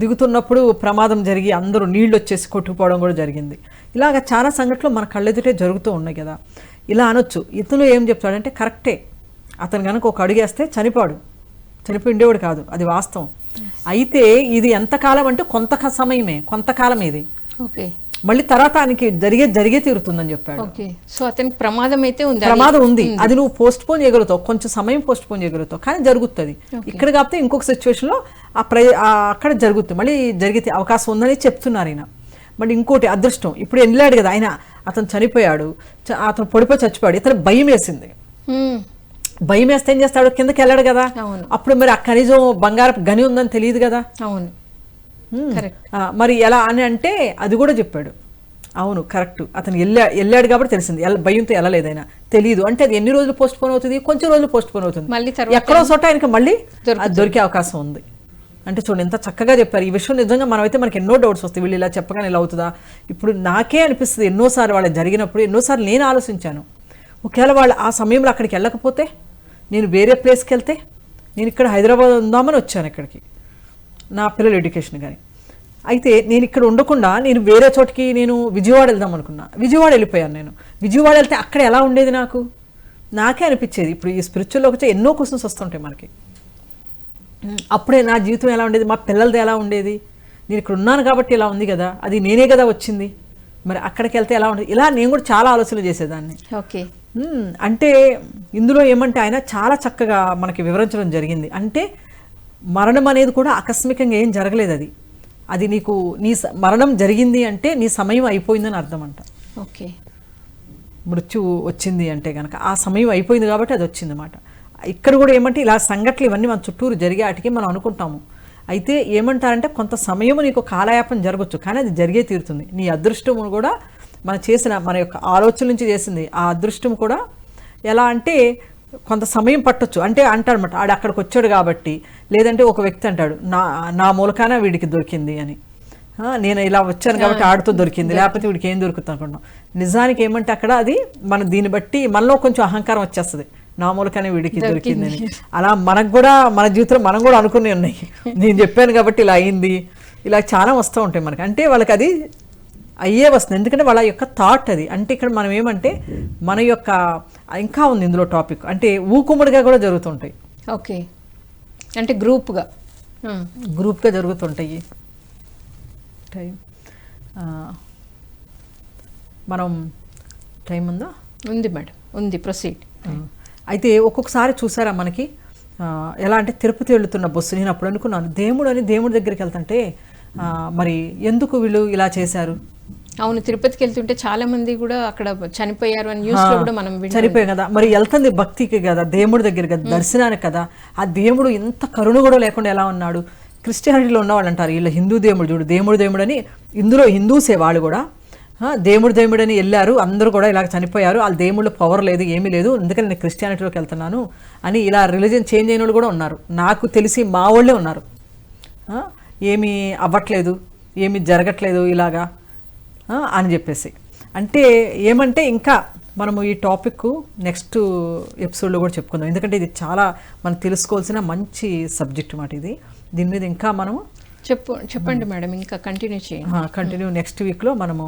దిగుతున్నప్పుడు ప్రమాదం జరిగి అందరూ నీళ్ళు వచ్చేసి కొట్టుకుపోవడం కూడా జరిగింది. ఇలాగ చాలా సంఘటనలు మన కళ్ళెదుటే జరుగుతూ ఉన్నాయి కదా. ఇలా అనొచ్చు. ఇతను ఏం చెప్తాడంటే కరెక్టే, అతను కనుక ఒక అడుగేస్తే చనిపోయి ఉండేవాడు కాదు, అది వాస్తవం. అయితే ఇది ఎంతకాలం అంటే కొంతకాలం ఇది, మళ్ళీ తర్వాత ఆయనకి జరిగే తీరుతుందని చెప్పాడు. సో అతనికి ప్రమాదం ఉంది, అది నువ్వు పోస్ట్ పోన్ చేయగలుగుతావు, కొంచెం సమయం పోస్ట్ పోన్ చేయగలుగుతావు, కానీ జరుగుతుంది. ఇక్కడ కాకపోతే ఇంకొక సిచ్యువేషన్లో అక్కడ జరుగుతుంది, మళ్ళీ జరిగే అవకాశం ఉందని చెప్తున్నారు ఆయన. మళ్ళీ ఇంకోటి అదృష్టం, ఇప్పుడు వెళ్ళాడు కదా ఆయన, అతను చనిపోయాడు, అతను పడిపోయి చచ్చిపోయాడు. ఇతను భయం వేసింది, భయం వేస్తే ఏం చేస్తాడు, కిందకి వెళ్ళాడు కదా. అప్పుడు మరి ఆ కనీసం బంగారపు గని ఉందని తెలియదు కదా. అవును, మరి ఎలా అని అంటే అది కూడా చెప్పాడు. అవును కరెక్ట్, అతను వెళ్ళాడు కాబట్టి తెలిసింది, భయంతో వెళ్ళలేదైనా తెలియదు అంటే అది ఎన్ని రోజులు పోస్ట్ పోన్ అవుతుంది, కొంచెం రోజులు పోస్ట్ పోన్ అవుతుంది, ఎక్కడో చోట ఆయనకి మళ్ళీ అది దొరికే అవకాశం ఉంది. అంటే చూడండి ఎంత చక్కగా చెప్పారు ఈ విషయం. నిజంగా మనమైతే మనకి ఎన్నో డౌట్స్ వస్తాయి, వీళ్ళు ఇలా చెప్పగానే ఇలా అవుతుందా. ఇప్పుడు నాకే అనిపిస్తుంది, ఎన్నోసార్లు వాళ్ళకి జరిగినప్పుడు ఎన్నోసార్లు నేను ఆలోచించాను, ఒకవేళ వాళ్ళు ఆ సమయంలో అక్కడికి వెళ్ళకపోతే, నేను వేరే ప్లేస్కి వెళ్తే, నేను ఇక్కడ హైదరాబాద్ ఉందామని వచ్చాను ఇక్కడికి నా పిల్లల ఎడ్యుకేషన్ కానీ, అయితే నేను ఇక్కడ ఉండకుండా నేను వేరే చోటికి నేను విజయవాడ వెళ్దాం అనుకున్నా, విజయవాడ వెళ్ళిపోయాను. నేను విజయవాడ వెళ్తే అక్కడ ఎలా ఉండేది నాకే అనిపించేది. ఇప్పుడు ఈ స్పిరిచువల్లోకి వచ్చే ఎన్నో క్వశ్చన్స్ వస్తుంటాయి మనకి. అప్పుడే నా జీవితం ఎలా ఉండేది, మా పిల్లలది ఎలా ఉండేది, నేను ఇక్కడ ఉన్నాను కాబట్టి ఇలా ఉంది కదా, అది నేనే కదా వచ్చింది, మరి అక్కడికి వెళ్తే ఎలా ఉంటుంది, ఇలా నేను కూడా చాలా ఆలోచనలు చేసేదాన్ని.
ఓకే.
అంటే ఇందులో ఏమంటే ఆయన చాలా చక్కగా మనకి వివరించడం జరిగింది. అంటే మరణం అనేది కూడా ఆకస్మికంగా ఏం జరగలేదు, అది నీకు మరణం జరిగింది అంటే నీ సమయం అయిపోయిందని అర్థం అంట.
ఓకే.
మృత్యు వచ్చింది అంటే కనుక ఆ సమయం అయిపోయింది కాబట్టి అది వచ్చింది అన్నమాట. ఇక్కడ కూడా ఏమంటే ఇలా సంఘటనలు ఇవన్నీ మన చుట్టూరు జరిగే వాటికి మనం అనుకుంటాము. అయితే ఏమంటారంటే కొంత సమయం నీకు కాలయాపన జరగచ్చు, కానీ అది జరిగే తీరుతుంది. నీ అదృష్టము కూడా మన యొక్క ఆలోచన నుంచి చేసింది ఆ అదృష్టం కూడా ఎలా అంటే కొంత సమయం పట్టొచ్చు. అంటే అంటాడనమాట, ఆడు అక్కడికి వచ్చాడు కాబట్టి, లేదంటే ఒక వ్యక్తి అంటాడు నా మూలకాన వీడికి దొరికింది అని, నేను ఇలా వచ్చాను కాబట్టి ఆడితో దొరికింది, లేకపోతే వీడికి ఏం దొరుకుతుంది అనుకుంటున్నాం. నిజానికి ఏమంటే అక్కడ అది మన దీన్ని బట్టి మనలో కొంచెం అహంకారం వచ్చేస్తుంది, నా మూలకానే వీడికి దొరికిందని. అలా మనకు కూడా మన జీవితంలో మనం కూడా అనుకునే ఉన్నాయి, నేను చెప్పాను కాబట్టి ఇలా అయింది, ఇలా చాలా వస్తూ ఉంటాయి మనకి. అంటే వాళ్ళకి అది అయ్యే వస్తుంది, ఎందుకంటే వాళ్ళ యొక్క థాట్ అది. అంటే ఇక్కడ మనం ఏమంటే మన యొక్క ఇంకా ఉంది ఇందులో టాపిక్, అంటే ఊకుముడిగా కూడా జరుగుతుంటాయి.
ఓకే. అంటే గ్రూప్గా
జరుగుతుంటాయి. టైం మనం టైం ఉందా?
ఉంది మేడం, ఉంది, ప్రొసీడ్.
అయితే ఒక్కొక్కసారి చూసారా మనకి ఎలా అంటే తిరుపతి వెళుతున్న బస్సు, నేను అప్పుడు అనుకున్నాను దేవుడి దగ్గరికి వెళ్తుంటే మరి ఎందుకు వీళ్ళు ఇలా చేశారు.
అవును, తిరుపతికి వెళ్తుంటే చాలా మంది కూడా అక్కడ చనిపోయారు అని న్యూస్ లో కూడా మనం
చనిపోయాం కదా. మరి వెళ్తుంది భక్తికి కదా, దేవుడి దగ్గర కదా, దర్శనానికి కదా. ఆ దేవుడు ఎంత కరుణ కూడా లేకుండా ఎలా ఉన్నాడు. క్రిస్టియానిటీలో ఉన్నవాళ్ళు అంటారు వీళ్ళ హిందూ దేవుడు చూడు, దేవుడు అని. ఇందులో హిందూసే వాళ్ళు కూడా దేవుడు అని వెళ్ళారు, అందరూ కూడా ఇలా చనిపోయారు, వాళ్ళ దేవుళ్ళు పవర్ లేదు, ఏమీ లేదు, అందుకని నేను క్రిస్టియానిటీలోకి వెళ్తున్నాను అని ఇలా రిలీజియన్ చేంజ్ అయిన వాళ్ళు కూడా ఉన్నారు. నాకు తెలిసి మా వాళ్ళే ఉన్నారు, ఏమీ అవ్వట్లేదు, ఏమీ జరగట్లేదు ఇలాగా అని చెప్పేసి. అంటే ఏమంటే ఇంకా మనము ఈ టాపిక్ నెక్స్ట్ ఎపిసోడ్లో కూడా చెప్పుకుందాం, ఎందుకంటే ఇది చాలా మనం తెలుసుకోవాల్సిన మంచి సబ్జెక్ట్ మాట ఇది. దీని మీద ఇంకా మనము
చెప్పండి మేడం, ఇంకా కంటిన్యూ
నెక్స్ట్ వీక్లో మనము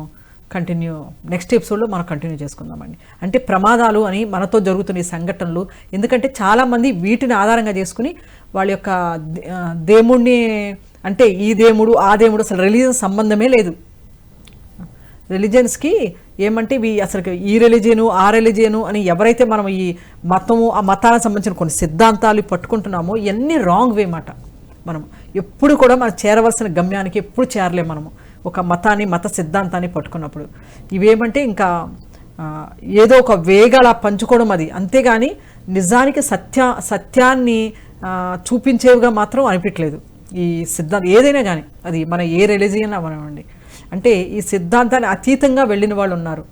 నెక్స్ట్ ఎపిసోడ్లో మనం కంటిన్యూ చేసుకుందామండి. అంటే ప్రమాదాలు అని మనతో జరుగుతున్న ఈ సంఘటనలు, ఎందుకంటే చాలామంది వీటిని ఆధారంగా చేసుకుని వాళ్ళ యొక్క దేవుణ్ణి, అంటే ఈ దేవుడు ఆ దేవుడు, అసలు రిలీజియన్ సంబంధమే లేదు. రిలీజియన్స్కి ఏమంటే ఇవి అసలు ఈ రిలీజియను ఆ రిలీజియను అని ఎవరైతే మనం ఈ మతము ఆ మతానికి సంబంధించిన కొన్ని సిద్ధాంతాలు పట్టుకుంటున్నామో ఇవన్నీ రాంగ్ వే మాట. మనం ఎప్పుడు కూడా మనం చేరవలసిన గమ్యానికి ఎప్పుడు చేరలేము మనము ఒక మతాన్ని మత సిద్ధాంతాన్ని పట్టుకున్నప్పుడు. ఇవేమంటే ఇంకా ఏదో ఒక వేగాల పంచుకోవడం అది, అంతేగాని నిజానికి సత్యాన్ని చూపించేవిగా మాత్రం అనిపించలేదు ఈ సిద్ధాంతం ఏదైనా కానీ. అది మన ఏ రిలీజియన్ అవనండి, అంటే ఈ సిద్ధాంతాన్ని అతీతంగా వెళ్ళిన వాళ్ళు ఉన్నారు,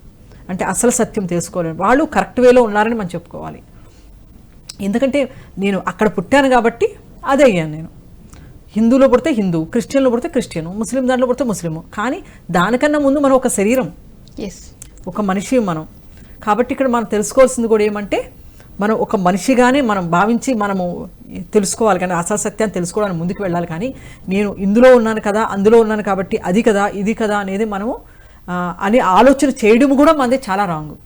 అంటే అసలు సత్యం తెలుసుకోలేరు వాళ్ళు, కరెక్ట్ వేలో ఉన్నారని మనం చెప్పుకోవాలి. ఎందుకంటే నేను అక్కడ పుట్టాను కాబట్టి అదే అయ్యాను. నేను హిందూలో పుడితే హిందూ, క్రిస్టియన్లో పుడితే క్రిస్టియను, ముస్లిం దాంట్లో పుడితే ముస్లిము. కానీ దానికన్నా ముందు మనం ఒక శరీరం, ఒక మనిషి మనం. కాబట్టి ఇక్కడ మనం తెలుసుకోవాల్సింది కూడా ఏమంటే మనం ఒక మనిషిగానే మనం భావించి మనము తెలుసుకోవాలి, కానీ అసలు సత్యాన్ని తెలుసుకోవడానికి ముందుకు వెళ్ళాలి. కానీ నేను ఇందులో ఉన్నాను కదా, అందులో ఉన్నాను కాబట్టి అది కదా ఇది కదా అనేది మనము అని ఆలోచన చేయడం కూడా మనది చాలా రాంగ్.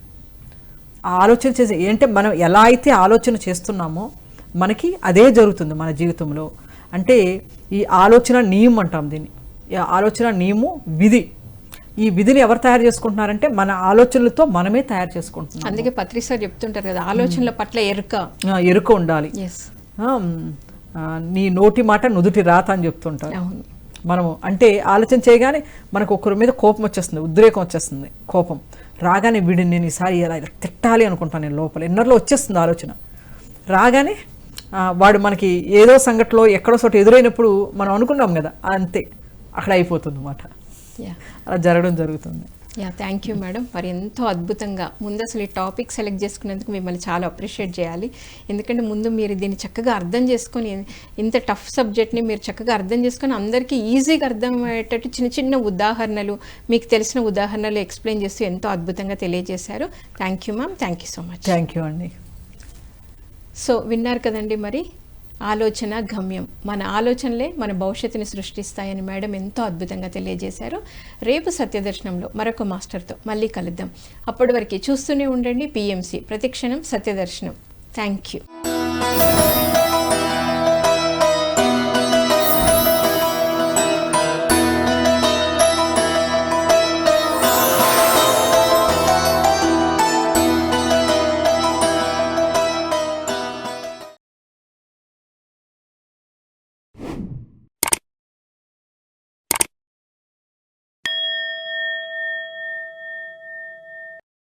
ఆ ఆలోచన చేసే ఏంటంటే మనం ఎలా అయితే ఆలోచన చేస్తున్నామో మనకి అదే జరుగుతుంది మన జీవితంలో. అంటే ఈ ఆలోచన నియమం అంటాం దీన్ని, ఈ ఆలోచన నియమం విధి. ఈ విధిని ఎవరు తయారు చేసుకుంటున్నారంటే మన ఆలోచనలతో మనమే తయారు చేసుకుంటున్నాం.
అందుకే పత్రి సార్ చెప్తుంటారు కదా, ఆలోచనల పట్ల
ఎరుక ఉండాలి. నీ నోటి మాట నుదుటి రాత అని చెప్తుంటారు. మనము అంటే ఆలోచన చేయగానే మనకు ఒకరి మీద కోపం వచ్చేస్తుంది, ఉద్రేకం వచ్చేస్తుంది. కోపం రాగానే వీడిని నేను ఈసారి ఇలా తిట్టాలి అనుకుంటాను, నేను లోపల ఇన్నర్లో వచ్చేస్తుంది ఆలోచన. రాగానే వాడు మనకి ఏదో సంఘటనలో ఎక్కడో చోట ఎదురైనప్పుడు మనం అనుకున్నాం కదా, అంతే అక్కడ అయిపోతుంది అన్నమాట. అలా జరగడం జరుగుతుంది.
Thank you madam. మరి ఎంతో అద్భుతంగా ముందు అసలు ఈ టాపిక్ సెలెక్ట్ చేసుకునేందుకు మిమ్మల్ని చాలా అప్రిషియేట్ చేయాలి. ఎందుకంటే ముందు మీరు దీన్ని చక్కగా అర్థం చేసుకొని, ఇంత టఫ్ సబ్జెక్ట్ని మీరు చక్కగా అర్థం చేసుకొని అందరికీ ఈజీగా అర్థమయ్యేటట్టు చిన్న చిన్న ఉదాహరణలు, మీకు తెలిసిన ఉదాహరణలు ఎక్స్ప్లెయిన్ చేస్తూ ఎంతో అద్భుతంగా తెలియజేశారు. Thank you ma'am, thank you so much.
Thank you అండి.
సో విన్నారు కదండి, మరి ఆలోచన గమ్యం, మన ఆలోచనలే మన భవిష్యత్తుని సృష్టిస్తాయని మేడం ఎంతో అద్భుతంగా తెలియజేశారు. రేపు సత్యదర్శనంలో మరొక మాస్టర్తో మళ్ళీ కలుద్దాం. అప్పటి వరకు చూస్తూనే ఉండండి PMC, ప్రతిక్షణం సత్యదర్శనం. Thank you.